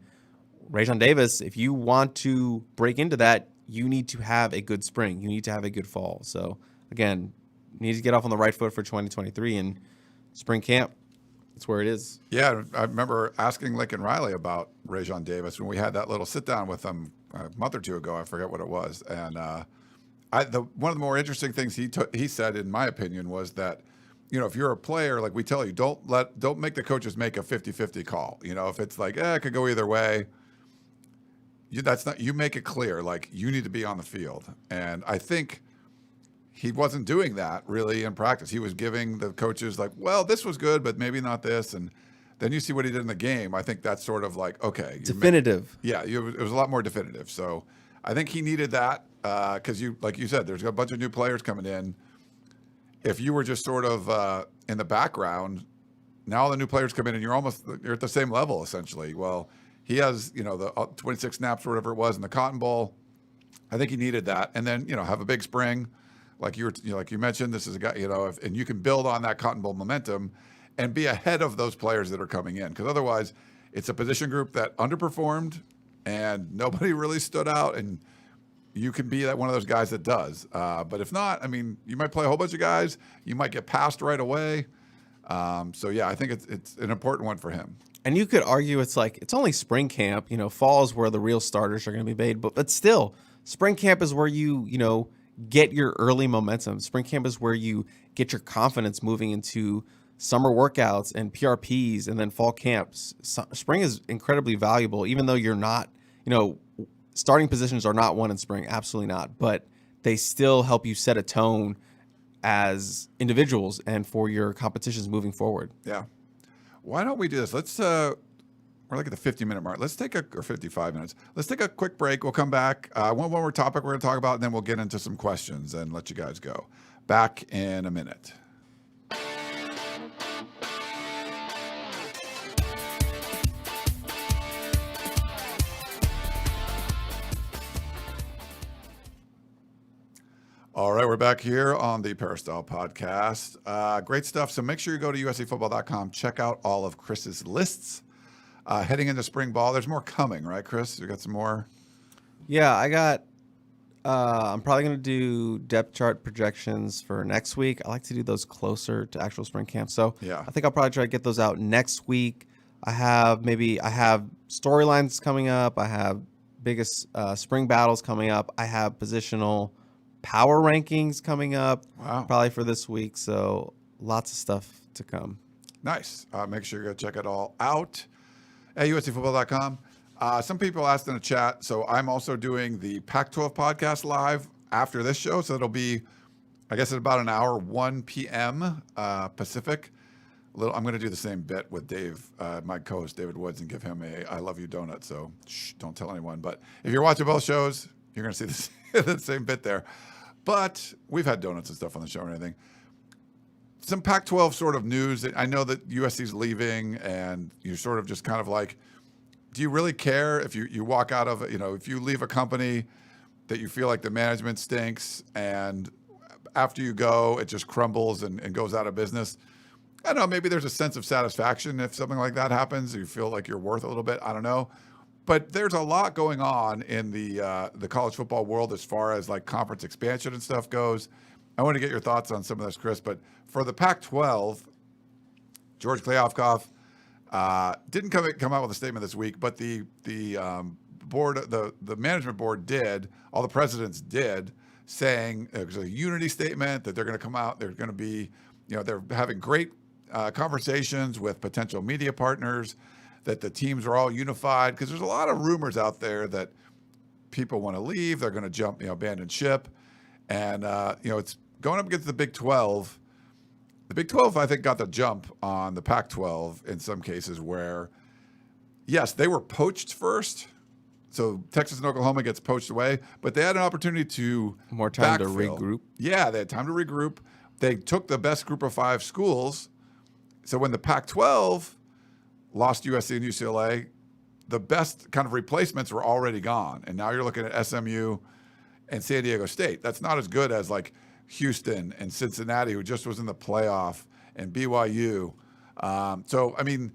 Raesjon Davis, if you want to break into that, you need to have a good spring. You need to have a good fall. So, again, you need to get off on the right foot for 2023, and spring camp, that's where it is. Yeah, I remember asking Lincoln Riley about Raesjon Davis when we had that little sit-down with him a month or two ago. I forget what it was. And one of the more interesting things he said, in my opinion, was that, if you're a player, like we tell you, don't make the coaches make a 50-50 call. If it's like, it could go either way, you make it clear, like you need to be on the field. And I think he wasn't doing that really in practice. He was giving the coaches like, well, this was good, but maybe not this. And then you see what he did in the game. I think that's sort of like, okay. Definitive. It was a lot more definitive. So I think he needed that because like you said, there's a bunch of new players coming in. If you were just sort of in the background, now the new players come in and you're at the same level essentially. Well, he has, the 26 snaps or whatever it was in the Cotton Bowl. I think he needed that. And then, have a big spring. Like you mentioned, this is a guy, and you can build on that Cotton Bowl momentum and be ahead of those players that are coming in. Because otherwise, it's a position group that underperformed and nobody really stood out. And you can be one of those guys that does. But if not, you might play a whole bunch of guys. You might get passed right away. I think it's an important one for him. And you could argue it's only spring camp. Fall is where the real starters are going to be made. But still, spring camp is where you get your early momentum. Spring camp is where you get your confidence moving into summer workouts and PRPs and then fall camps. Spring is incredibly valuable, even though you're not, starting positions are not won in spring. Absolutely not. But they still help you set a tone as individuals and for your competitions moving forward. Yeah. Why don't we do this? Let's, we're like at the 50-minute mark. Or 55 minutes. Let's take a quick break. We'll come back. One more topic we're going to talk about, and then we'll get into some questions and let you guys go. Back in a minute. All right, we're back here on the Peristyle Podcast. Great stuff. So make sure you go to uscfootball.com. Check out all of Chris's lists. Heading into spring ball, there's more coming, right, Chris? You got some more? Yeah, I got. I'm probably going to do depth chart projections for next week. I like to do those closer to actual spring camp. So yeah. I think I'll probably try to get those out next week. I have storylines coming up. I have biggest spring battles coming up. I have positional power rankings coming up. Wow. Probably for this week. So lots of stuff to come. Nice. Make sure you go check it all out at uscfootball.com. Some people asked in the chat, so I'm also doing the Pac-12 podcast live after this show. So it'll be, I guess, at about an hour, 1 p.m. Pacific. I'm going to do the same bit with Dave, my co-host David Woods, and give him a I love you donut. So don't tell anyone. But if you're watching both shows, you're going to see the same bit there. But we've had donuts and stuff on the show and everything. Some Pac-12 sort of news. I know that USC's leaving, and you're sort of just kind of like, do you really care if you walk out of, if you leave a company that you feel like the management stinks, and after you go, it just crumbles and goes out of business? I don't know, maybe there's a sense of satisfaction if something like that happens. You feel like you're worth a little bit. I don't know. But there's a lot going on in the college football world as far as like conference expansion and stuff goes. I want to get your thoughts on some of this, Chris. But for the Pac-12, George Kliavkoff didn't come out with a statement this week, but the board, the management board did. All the presidents did, saying it was a unity statement that they're going to come out. They're going to be, they're having great conversations with potential media partners, that the teams are all unified, because there's a lot of rumors out there that people want to leave. They're going to jump, abandon ship. And, it's going up against the Big 12. The Big 12, I think, got the jump on the Pac-12 in some cases where, yes, they were poached first. So Texas and Oklahoma gets poached away, but they had an opportunity to more time backfill. To regroup. Yeah, they had time to regroup. They took the best group of 5 schools. So when the Pac-12 lost USC and UCLA, the best kind of replacements were already gone. And now you're looking at SMU and San Diego State. That's not as good as like Houston and Cincinnati, who just was in the playoff, and BYU. So, I mean,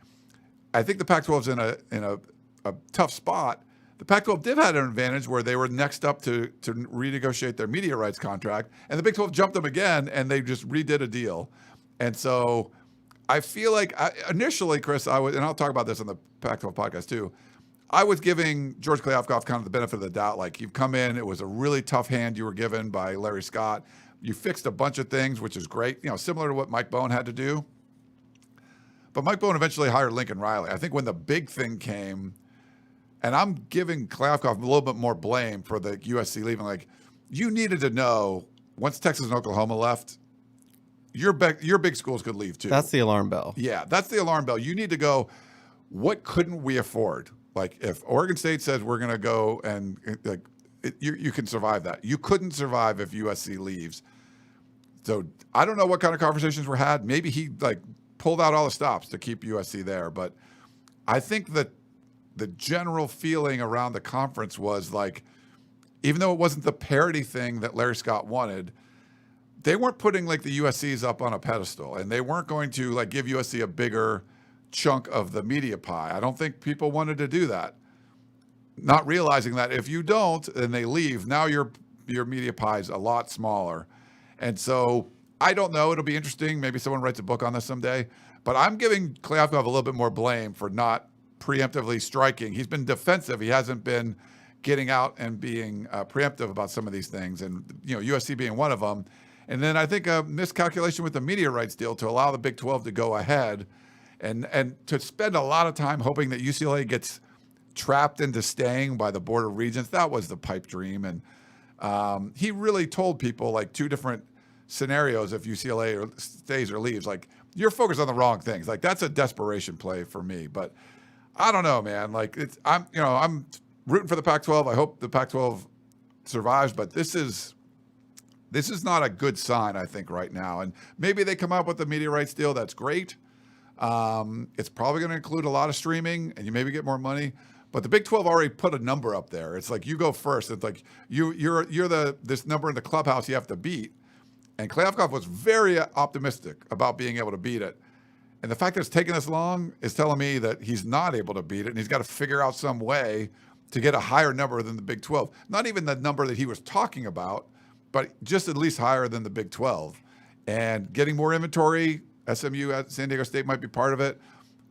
I think the Pac-12's in a tough spot. The Pac-12 did have an advantage where they were next up to renegotiate their media rights contract, and the Big 12 jumped them again, and they just redid a deal. And so I feel like initially, Chris, and I'll talk about this on the Pac-12 podcast too, I was giving George Kliavkoff kind of the benefit of the doubt. Like, you've come in, it was a really tough hand you were given by Larry Scott. You fixed a bunch of things, which is great, similar to what Mike Bohn had to do. But Mike Bohn eventually hired Lincoln Riley. I think when the big thing came, and I'm giving Kliavkoff a little bit more blame for the USC leaving, like, you needed to know once Texas and Oklahoma left, your big schools could leave too. That's the alarm bell. Yeah, that's the alarm bell. You need to go, what couldn't we afford? Like, if Oregon State says we're going to go and you can survive that. You couldn't survive if USC leaves. So I don't know what kind of conversations were had. Maybe he pulled out all the stops to keep USC there. But I think that the general feeling around the conference was like, even though it wasn't the parity thing that Larry Scott wanted, they weren't putting the USCs up on a pedestal, and they weren't going to give USC a bigger chunk of the media pie. I don't think people wanted to do that, not realizing that if you don't and they leave, now your media pie is a lot smaller. And so I don't know. It'll be interesting. Maybe someone writes a book on this someday. But I'm giving Kliavkoff a little bit more blame for not preemptively striking. He's been defensive. He hasn't been getting out and being preemptive about some of these things, and USC being one of them. And then I think a miscalculation with the media rights deal to allow the Big 12 to go ahead and to spend a lot of time hoping that UCLA gets trapped into staying by the Board of Regents. That was the pipe dream. And he really told people 2 different scenarios if UCLA stays or leaves. You're focused on the wrong things. That's a desperation play for me. But I don't know, man. I'm rooting for the Pac-12. I hope the Pac-12 survives, but this is not a good sign, I think, right now. And maybe they come up with the media rights deal. That's great. It's probably going to include a lot of streaming, and you maybe get more money. But the Big 12 already put a number up there. It's like you go first. It's like you're this number in the clubhouse you have to beat. And Kliavkoff was very optimistic about being able to beat it. And the fact that it's taken this long is telling me that he's not able to beat it, and he's got to figure out some way to get a higher number than the Big 12. Not even the number that he was talking about, but just at least higher than the Big 12. And getting more inventory, SMU at San Diego State might be part of it.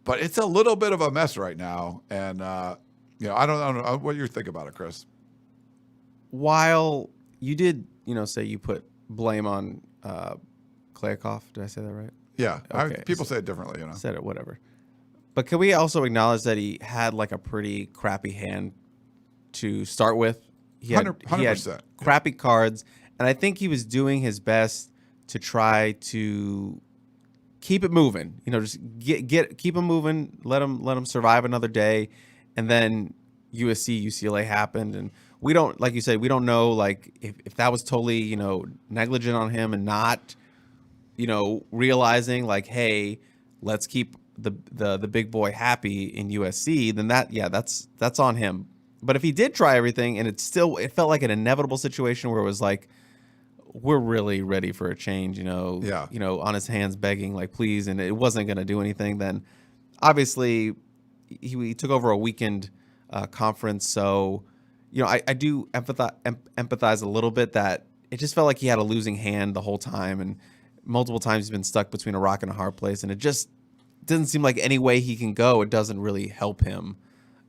But it's a little bit of a mess right now. And, I don't know what you think about it, Chris. While you did, say you put blame on Kliavkoff. Did I say that right? Yeah. Okay. People say it differently, Said it, whatever. But can we also acknowledge that he had like a pretty crappy hand to start with? He had 100%. Crappy cards. And I think he was doing his best to try to keep it moving. Just keep him moving, let him survive another day. And then USC, UCLA happened, and we don't, like you said, we don't know like if that was totally, negligent on him and not, realizing like, hey, let's keep the big boy happy in USC, then that's on him. But if he did try everything and it felt like an inevitable situation where it was like, we're really ready for a change, on his hands begging like, please, and it wasn't going to do anything, then obviously he took over a weekend conference. So, I do empathize a little bit that it just felt like he had a losing hand the whole time. And multiple times he's been stuck between a rock and a hard place. And it just doesn't seem like any way he can go, it doesn't really help him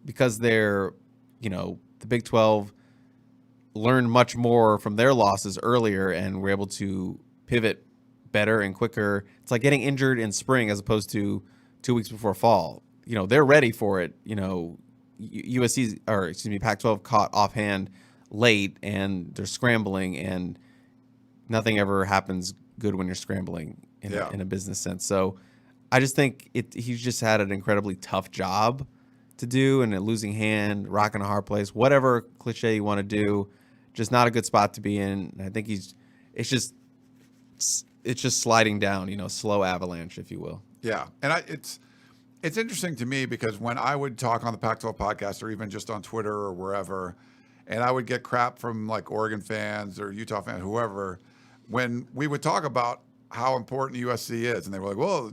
because they're, the Big 12 learned much more from their losses earlier and were able to pivot better and quicker. It's like getting injured in spring as opposed to 2 weeks before fall. They're ready for it. Pac-12 caught offhand late and they're scrambling, and nothing ever happens good when you're scrambling in a business sense. So I just think he's just had an incredibly tough job to do, and a losing hand, rock in a hard place, whatever cliche you want to do, just not a good spot to be in. And I think it's just sliding down, slow avalanche, if you will. Yeah. And it's interesting to me because when I would talk on the Pac-12 podcast or even just on Twitter or wherever, and I would get crap from like Oregon fans or Utah fans, whoever, when we would talk about how important USC is, and they were like, well,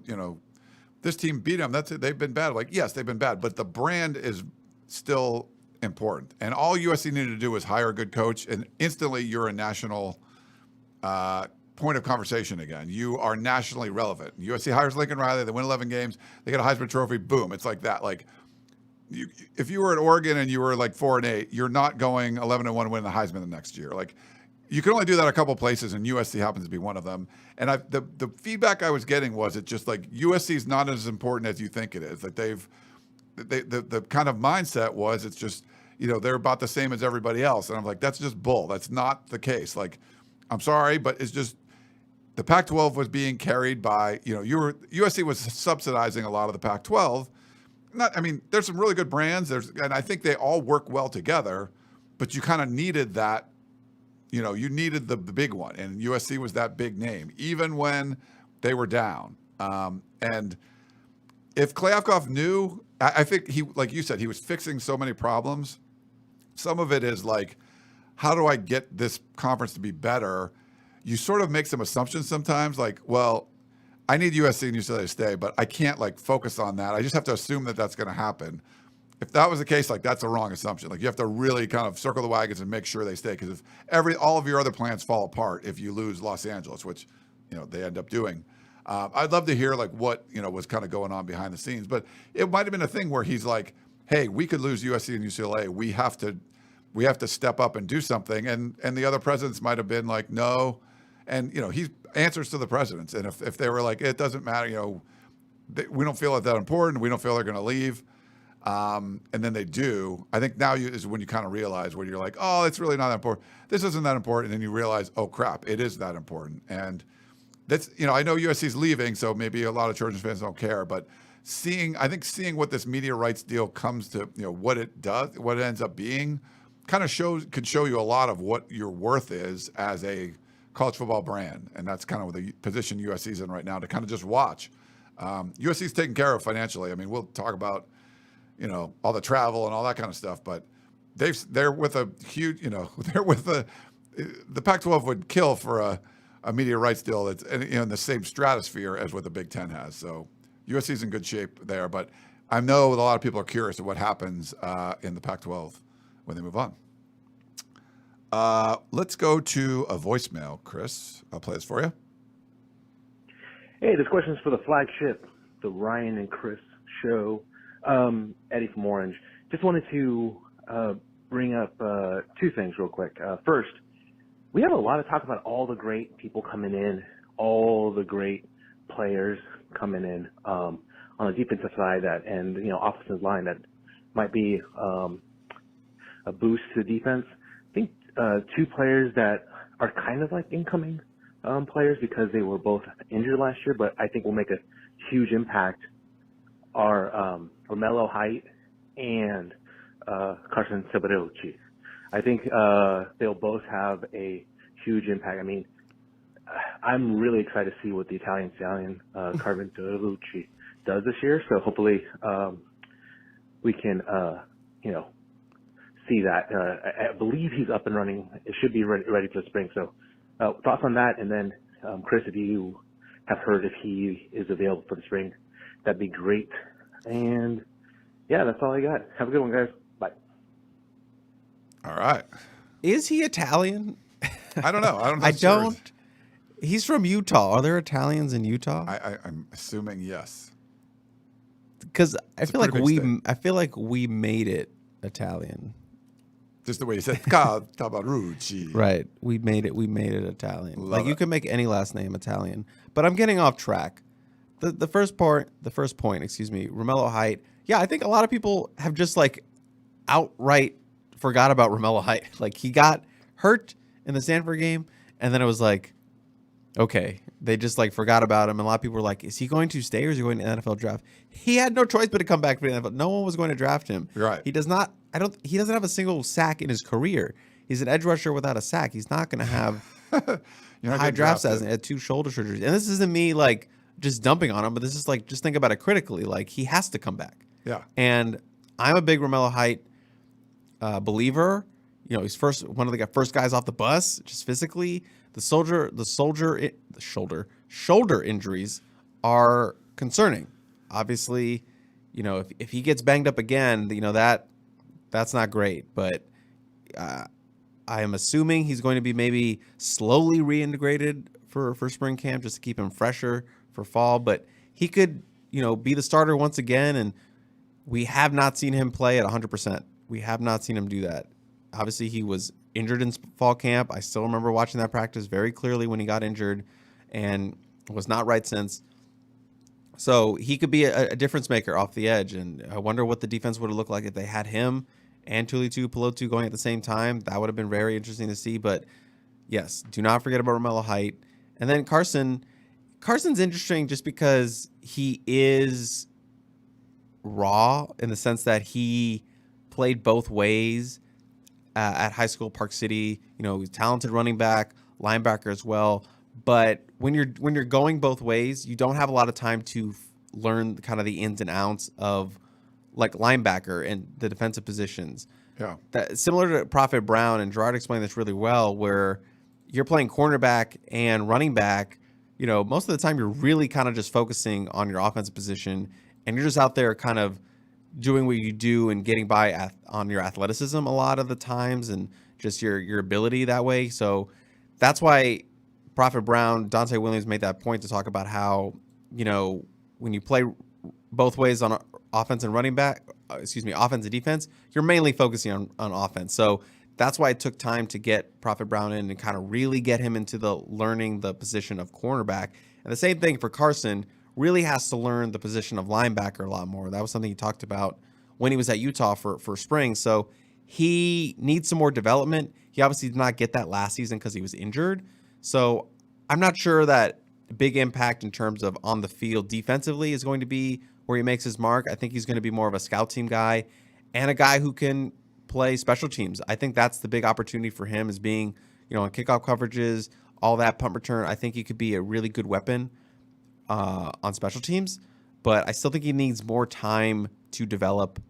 this team beat them. That's it. They've been bad. Like, yes, they've been bad, but the brand is still important. And all USC needed to do was hire a good coach, and instantly you're a national point of conversation again. You are nationally relevant. USC hires Lincoln Riley. They win 11 games. They get a Heisman Trophy. Boom. It's like that. Like, if you were at Oregon and you were like 4-8, you're not going 11-1 and winning the Heisman the next year. Like, you can only do that a couple places, and USC happens to be one of them. And the feedback I was getting was it's just like USC is not as important as you think it is. Like the kind of mindset was it's just, they're about the same as everybody else. And I'm like, that's just bull. That's not the case. Like, I'm sorry, but it's just the Pac-12 was being carried by, USC was subsidizing a lot of the Pac-12. There's some really good brands. And I think they all work well together, but you kind of needed that. You needed the big one, and USC was that big name, even when they were down. And if Kliavkoff knew, I think he, like you said, he was fixing so many problems. Some of it is like, how do I get this conference to be better? You sort of make some assumptions sometimes, like, well, I need USC and UCLA to stay, but I can't like focus on that. I just have to assume that that's going to happen. If that was the case, like that's a wrong assumption. Like you have to really kind of circle the wagons and make sure they stay. Because if all of your other plans fall apart if you lose Los Angeles, which they end up doing, I'd love to hear like what was kind of going on behind the scenes. But it might have been a thing where he's like, "Hey, we could lose USC and UCLA. We have to step up and do something." And the other presidents might have been like, "No," and he answers to the presidents. And if they were like, "It doesn't matter," we don't feel it that important. We don't feel they're going to leave. And then they do. I think now is when you kind of realize when you're like, oh, it's really not that important. This isn't that important. And then you realize, oh, crap, it is that important. And that's, I know USC's leaving, so maybe a lot of Trojans fans don't care. But seeing what this media rights deal comes to, what it does, what it ends up being, kind of could show you a lot of what your worth is as a college football brand. And that's kind of the position USC's in right now to kind of just watch. USC's taken care of financially. We'll talk about all the travel and all that kind of stuff. But they're with a huge, they're with the Pac-12 would kill for a media rights deal that's in the same stratosphere as what the Big Ten has. So USC's in good shape there. But I know a lot of people are curious of what happens in the Pac-12 when they move on. Let's go to a voicemail, Chris. I'll play this for you. Hey, this question is for the flagship, the Ryan and Chris show. Eddie from Orange. Just wanted to bring up two things real quick. First, we have a lot of talk about all the great people coming in, all the great players coming in on the defensive side and offensive line that might be a boost to the defense. I think two players that are kind of like incoming players because they were both injured last year, but I think will make a huge impact are Romello Height and Carson Sebarucci. I think they'll both have a huge impact. I mean, I'm really excited to see what the Italian stallion, Carson Sebarucci, does this year. So hopefully we can, see that. I believe he's up and running. It should be ready for the spring. So thoughts on that? And then, Chris, if you have heard if he is available for the spring, that'd be great. And, yeah, that's all I got. Have a good one, guys. Bye. All right. Is he Italian? I don't know. I don't. He's from Utah. Are there Italians in Utah? I'm assuming yes. Because I feel like we made it Italian. Just the way you said Tabarucci. Right. We made it Italian. Love you it. can make any last name Italian. But I'm getting off track. The first point, Romello Height. Yeah, I think a lot of people have just outright forgot about Romello Height. He got hurt in the Stanford game, and then it was okay, they just forgot about him. And a lot of people were like, is he going to stay or is he going to the NFL draft? He had no choice but to come back for the NFL. No one was going to draft him. Right. He doesn't have a single sack in his career. He's an edge rusher without a sack. He's not going to have high draft stats and had 2 shoulder surgeries. And this isn't me just dumping on him, but this is just think about it critically. He has to come back. Yeah. And I'm a big Romello Height believer. He's one of the first guys off the bus, just physically. The shoulder injuries are concerning. Obviously, if he gets banged up again, that's not great. But I am assuming he's going to be maybe slowly reintegrated for spring camp just to keep him fresher for fall. But he could, be the starter once again. And we have not seen him play at 100%. We have not seen him do that. Obviously, he was injured in fall camp. I still remember watching that practice very clearly when he got injured and was not right since. So he could be a difference maker off the edge. And I wonder what the defense would have looked like if they had him and Tulitu Pelotu going at the same time. That would have been very interesting to see. But yes, do not forget about Romello Height. And then Carson's interesting just because he is raw in the sense that he played both ways at high school, Park City. He's a talented running back, linebacker as well. But when you're going both ways, you don't have a lot of time to learn kind of the ins and outs of linebacker and the defensive positions. Yeah. Similar to Prophet Brown, and Gerard explained this really well, where you're playing cornerback and running back. Most of the time you're really kind of just focusing on your offensive position, and you're just out there kind of doing what you do and getting by on your athleticism a lot of the times and just your ability that way. So that's why Prophet Brown, Dante Williams made that point to talk about how, when you play both ways on offense and offense and defense, you're mainly focusing on offense. So that's why it took time to get Prophet Brown in and kind of really get him into learning the position of cornerback. And the same thing for Carson. Really has to learn the position of linebacker a lot more. That was something he talked about when he was at Utah for spring. So he needs some more development. He obviously did not get that last season because he was injured. So I'm not sure that big impact in terms of on the field defensively is going to be where he makes his mark. I think he's going to be more of a scout team guy and a guy who can play special teams. I think that's the big opportunity for him is being, on kickoff coverages, all that punt return. I think he could be a really good weapon on special teams, but I still think he needs more time to develop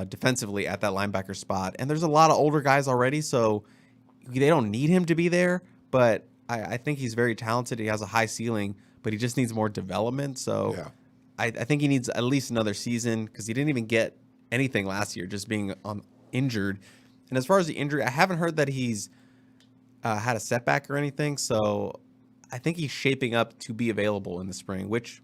defensively at that linebacker spot. And there's a lot of older guys already, so they don't need him to be there. But I think he's very talented. He has a high ceiling, but he just needs more development. So I think he needs at least another season because he didn't even get anything last year, just being injured. And as far as the injury, I haven't heard that he's had a setback or anything. So I think he's shaping up to be available in the spring, which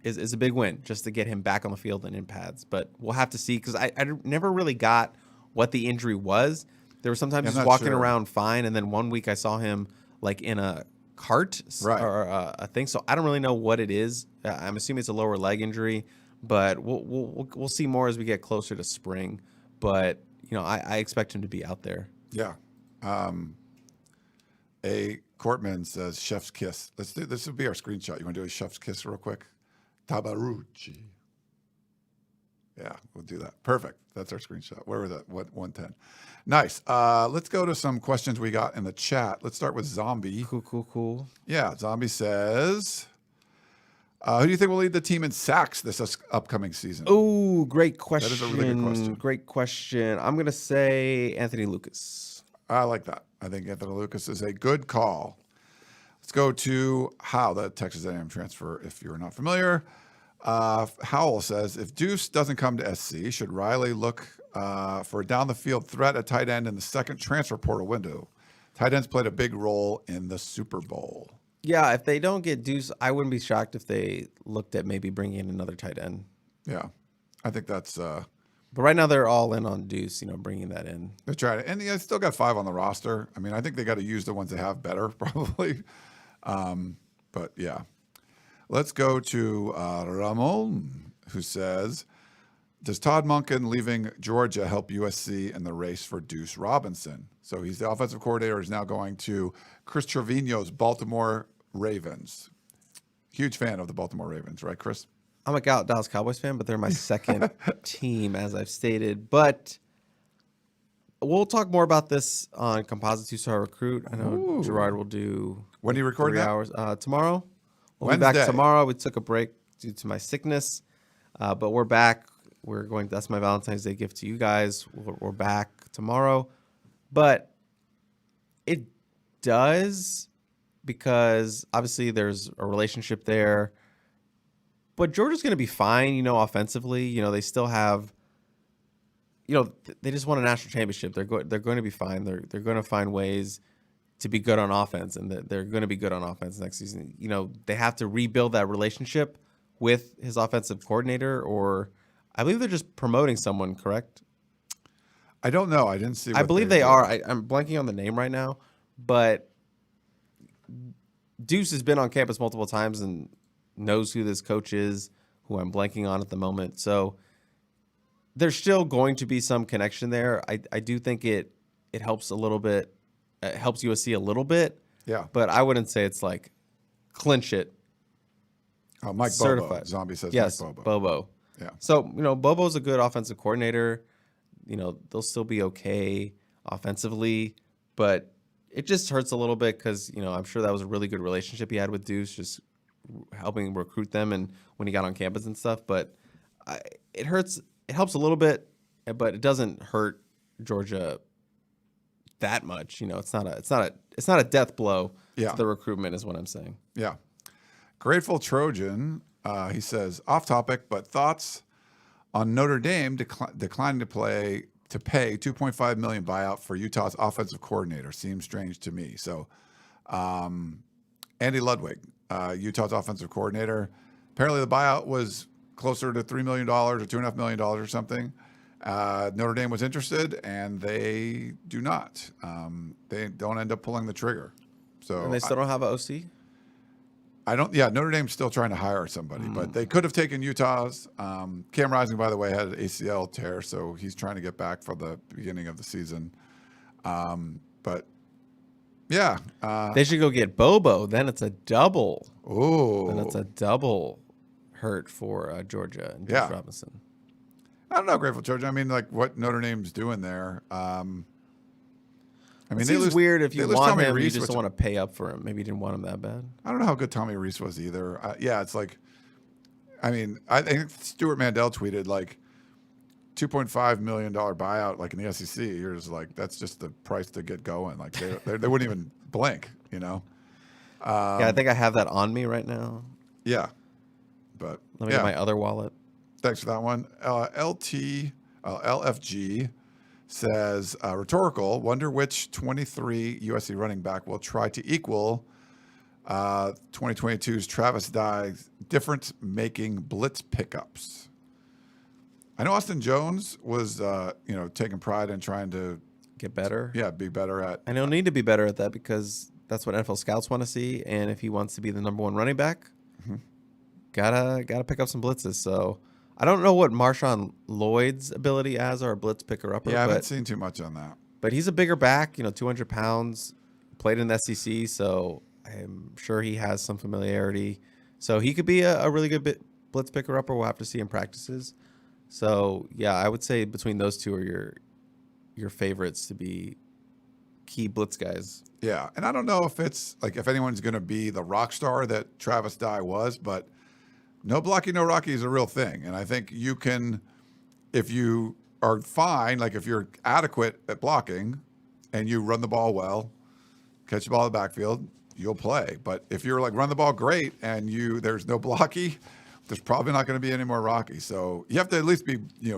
is a big win just to get him back on the field and in pads. But we'll have to see because I never really got what the injury was. There were sometimes he's walking around fine, and then one week I saw him like in a cart or a thing. So I don't really know what it is. I'm assuming it's a lower leg injury, but we'll see more as we get closer to spring. But I expect him to be out there. Yeah. A Courtman says chef's kiss. This would be our screenshot. You want to do a chef's kiss real quick? Tabarucci. Yeah, we'll do that. Perfect. That's our screenshot. Where was that? 110. Nice. Let's go to some questions we got in the chat. Let's start with Zombie. Cool. Yeah, Zombie says, who do you think will lead the team in sacks this upcoming season? Oh, great question. That is a really good question. Great question. I'm going to say Anthony Lucas. I like that. I think Anthony Lucas is a good call. Let's go to Hal, the Texas A&M transfer, if you're not familiar. Howell says, if Deuce doesn't come to SC, should Riley look for a down-the-field threat at tight end in the second transfer portal window? Tight ends played a big role in the Super Bowl. Yeah, if they don't get Deuce, I wouldn't be shocked if they looked at maybe bringing in another tight end. Yeah, I think that's... But right now they're all in on Deuce, bringing that in. They're trying to, and they still got 5 on the roster. I mean, I think they got to use the ones they have better, probably. But yeah. Let's go to Ramon, who says, does Todd Monken leaving Georgia help USC in the race for Deuce Robinson? So he's the offensive coordinator, is now going to Chris Trevino's Baltimore Ravens. Huge fan of the Baltimore Ravens, right, Chris? I'm a Dallas Cowboys fan, but they're my second team, as I've stated. But we'll talk more about this on Composite 2-Star Recruit. I know Gerard will do when do you record 3 that? hours tomorrow. We'll Wednesday. be back tomorrow. We took a break due to my sickness, but we're back. That's my Valentine's Day gift to you guys. We're back tomorrow, but it does because obviously there's a relationship there. But Georgia's going to be fine, offensively. They still have, they just won a national championship. They're going to be fine. They're going to find ways to be good on offense, and they're going to be good on offense next season. They have to rebuild that relationship with his offensive coordinator, or I believe they're just promoting someone, correct? I don't know. I didn't see. I believe they are. I'm blanking on the name right now, but Deuce has been on campus multiple times and knows who this coach is, who I'm blanking on at the moment. So there's still going to be some connection there. I do think it helps a little bit. It helps USC a little bit. Yeah. But I wouldn't say it's like clinch it. Oh, Mike certified. Bobo. Zombie says yes, Mike Bobo. Bobo. Yeah. So, Bobo's a good offensive coordinator. They'll still be okay offensively, but it just hurts a little bit because, I'm sure that was a really good relationship he had with Deuce, just helping recruit them and when he got on campus and stuff. But it hurts. It helps a little bit, but it doesn't hurt Georgia that much. It's not a death blow to the recruitment is what I'm saying. Yeah. Grateful Trojan, he says, off topic, but thoughts on Notre Dame declining to pay $2.5 million buyout for Utah's offensive coordinator. Seems strange to me. So Andy Ludwig, Utah's offensive coordinator, apparently the buyout was closer to $3 million or $2.5 million or something. Notre Dame was interested, and they do not. They don't end up pulling the trigger. So and they still don't have an OC? Notre Dame's still trying to hire somebody, but they could have taken Utah's. Cam Rising, by the way, had an ACL tear, so he's trying to get back for the beginning of the season. But yeah. They should go get Bobo. Then it's a double. Oh. Then it's a double hurt for Georgia and Deuce Robinson. I don't know, Grateful Trojan. I mean, like what Notre Dame's doing there. It seems weird if you want him, you just don't want to pay up for him. Maybe you didn't want him that bad. I don't know how good Tommy Reese was either. It's like, I think Stuart Mandel tweeted, like, $2.5 million buyout like in the SEC, you're just like, that's just the price to get going. Like they wouldn't even blink, you know? Yeah, I think I have that on me right now. Yeah. But let me get my other wallet. Thanks for that one. LFG says, rhetorical, wonder which 23 USC running back will try to equal 2022's Travis Dye's difference-making blitz pickups. I know Austin Jones was, taking pride in trying to get better. Yeah, be better at. And he'll need to be better at that because that's what NFL scouts want to see. And if he wants to be the number one running back, gotta pick up some blitzes. So I don't know what Marshawn Lloyd's ability as our blitz picker-upper. Yeah, I haven't seen too much on that. But he's a bigger back, 200 pounds, played in the SEC, so I'm sure he has some familiarity. So he could be a really good blitz picker-upper. We'll have to see in practices. So, yeah, I would say between those two are your favorites to be key blitz guys. Yeah, and I don't know if it's like if anyone's going to be the rock star that Travis Dye was, but no blocky, no rocky is a real thing. And I think you can, if you are fine, like if you're adequate at blocking and you run the ball well, catch the ball in the backfield, you'll play. But if you're like run the ball great and there's no blocky, there's probably not going to be any more rocky. So you have to at least be,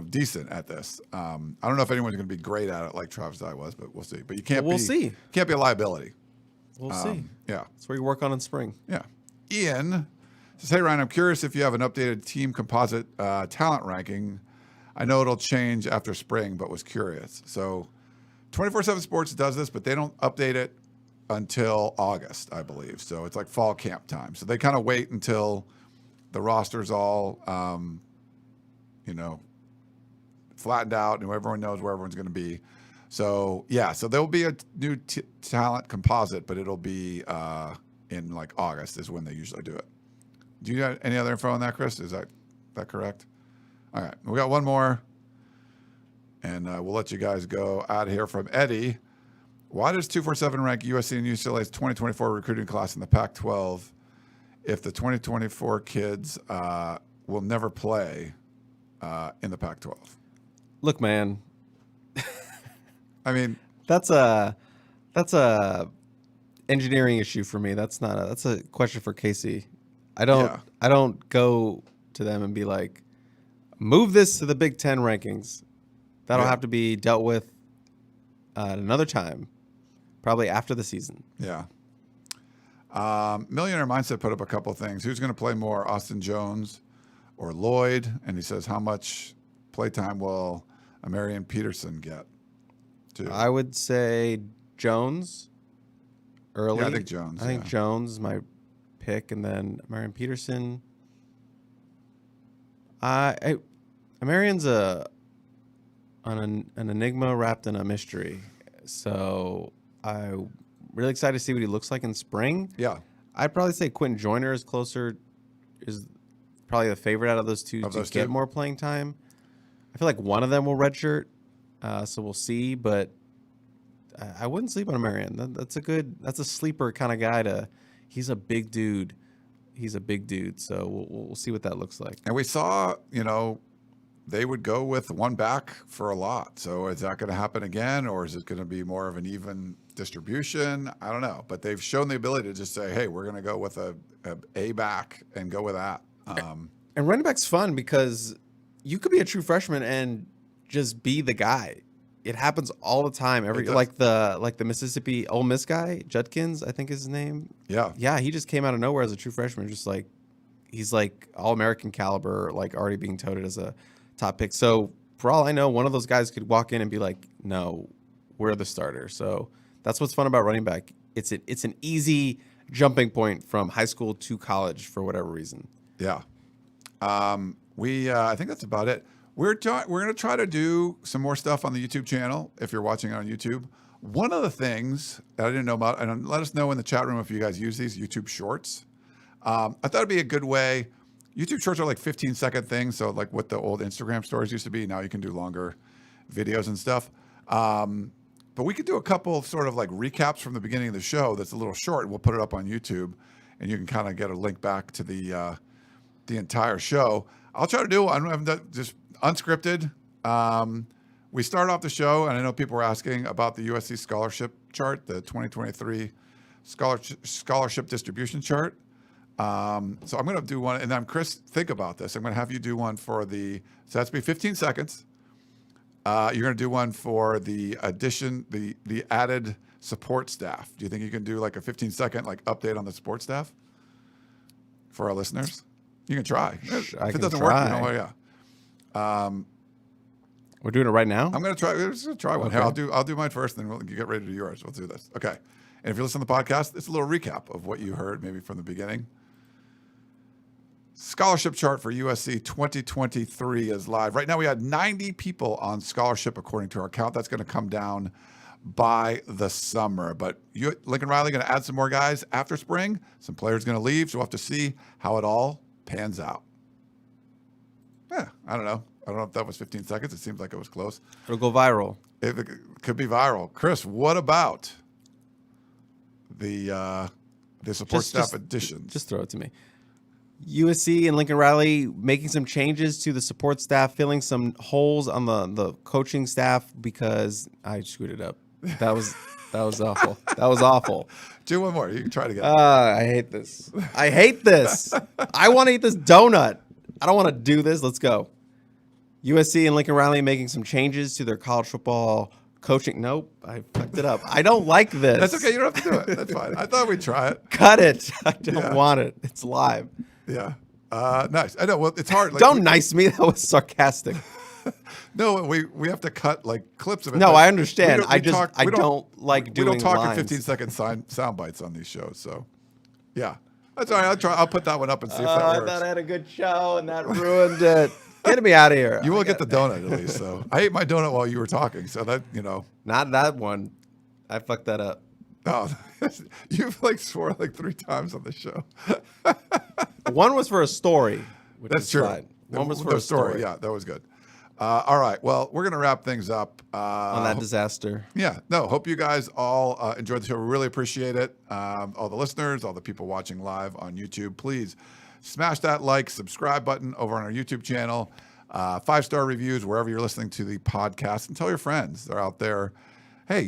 decent at this. I don't know if anyone's going to be great at it like Travis Dye was, but we'll see. But you can't see. Can't be a liability. We'll see. Yeah. That's where you work on in spring. Yeah. Ian says, hey, Ryan, I'm curious if you have an updated team composite talent ranking. I know it'll change after spring, but was curious. So 24/7 Sports does this, but they don't update it until August, I believe. So it's like fall camp time. So they kind of wait until the roster's all, flattened out and everyone knows where everyone's going to be. So, yeah, so there'll be a new talent composite, but it'll be in like August is when they usually do it. Do you have any other info on that, Chris? Is that correct? All right. We got one more, and we'll let you guys go out of here from Eddie. Why does 247 rank USC and UCLA's 2024 recruiting class in the Pac-12 if the 2024 kids will never play in the Pac-12? Look, man. I mean, that's a engineering issue for me. That's a question for Casey. I don't go to them and be like, move this to the Big Ten rankings. That'll have to be dealt with at another time, probably after the season. Yeah. Millionaire Mindset put up a couple of things. Who's going to play more, Austin Jones or Lloyd? And he says, how much playtime will Marion Peterson get? Too? I would say Jones early. Yeah, I think Jones. I think Jones is my pick, and then Marion Peterson. Marion's an enigma wrapped in a mystery. So I'm really excited to see what he looks like in spring. Yeah. I'd probably say Quentin Joyner is probably the favorite out of those two to get more playing time. I feel like one of them will redshirt, so we'll see. But I wouldn't sleep on Marion. That's a sleeper kind of guy. He's a big dude. So we'll see what that looks like. And we saw, they would go with one back for a lot. So is that going to happen again, or is it going to be more of an even distribution? I don't know. But they've shown the ability to just say, hey, we're going to go with a back and go with that. And running back's fun because you could be a true freshman and just be the guy. It happens all the time. Like the Mississippi Ole Miss guy, Judkins, I think is his name. Yeah. Yeah, he just came out of nowhere as a true freshman, just like he's like all-American caliber, like already being touted as a top pick. So for all I know, one of those guys could walk in and be like, no, we're the starter. So that's what's fun about running back. It's an easy jumping point from high school to college for whatever reason. Yeah. I think that's about it. We're going to try to do some more stuff on the YouTube channel if you're watching on YouTube. One of the things that I didn't know about, and let us know in the chat room if you guys use these YouTube Shorts. I thought it'd be a good way. YouTube Shorts are like 15-second things, so like what the old Instagram stories used to be. Now you can do longer videos and stuff. But we could do a couple sort of like recaps from the beginning of the show that's a little short, and we'll put it up on YouTube, and you can kind of get a link back to the entire show. I'll try to do one. I'm just unscripted. We start off the show, and I know people were asking about the USC Scholarship Chart, the 2023 Scholarship Distribution Chart. So I'm going to do one, and then Chris, think about this. I'm going to have you do one for so that's be 15 seconds. You're going to do one for the the added support staff. Do you think you can do like a 15-second update on the support staff for our listeners? You can try. If it doesn't work, yeah. We're doing it right now? I'm going to try. We're just going to try one. Okay. Here, I'll do mine first, then we'll get ready to do yours. We'll do this. Okay. And if you listen to the podcast, it's a little recap of what you heard maybe from the beginning. Scholarship chart for USC 2023 is live. Right now we had 90 people on scholarship according to our count. That's going to come down by the summer. But Lincoln Riley going to add some more guys after spring. Some players going to leave, so we'll have to see how it all pans out. Yeah, I don't know. I don't know if that was 15 seconds. It seems like it was close. It'll go viral. It could be viral. Chris, what about the support staff additions? Just throw it to me. USC and Lincoln Riley making some changes to the support staff, filling some holes on the coaching staff because I screwed it up. That was awful. That was awful. Do one more. You can try it again. I hate this. I hate this. I want to eat this donut. I don't want to do this. Let's go. USC and Lincoln Riley making some changes to their college football coaching. Nope, I fucked it up. I don't like this. That's okay. You don't have to do it. That's fine. I thought we'd try it. Cut it. I don't want it. It's live. Yeah. Nice. I know. Well, it's hard. Don't nice me. That was sarcastic. No, we have to cut clips of it. No, I understand. I don't like doing We don't talk lines. in 15-second sound bites on these shows. So, yeah. That's all right. I'll put that one up and see if that works. I thought I had a good show, and that ruined it. Get me out of here. You will get the donut at least. So I ate my donut while you were talking. So that, Not that one. I fucked that up. Oh, you've swore 3 times on the show. One was for a story. That's true. Fine. One was for a story. Yeah, that was good. All right. Well, we're going to wrap things up. On that disaster. Yeah. No, hope you guys all enjoyed the show. We really appreciate it. All the listeners, all the people watching live on YouTube, please smash that subscribe button over on our YouTube channel. 5-star reviews wherever you're listening to the podcast, and tell your friends. They're out there. Hey,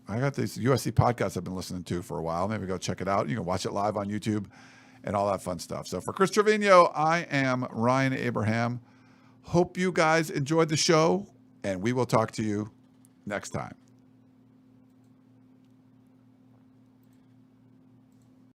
I got this USC podcast I've been listening to for a while. Maybe go check it out. You can watch it live on YouTube and all that fun stuff. So for Chris Trevino, I am Ryan Abraham. Hope you guys enjoyed the show, and we will talk to you next time.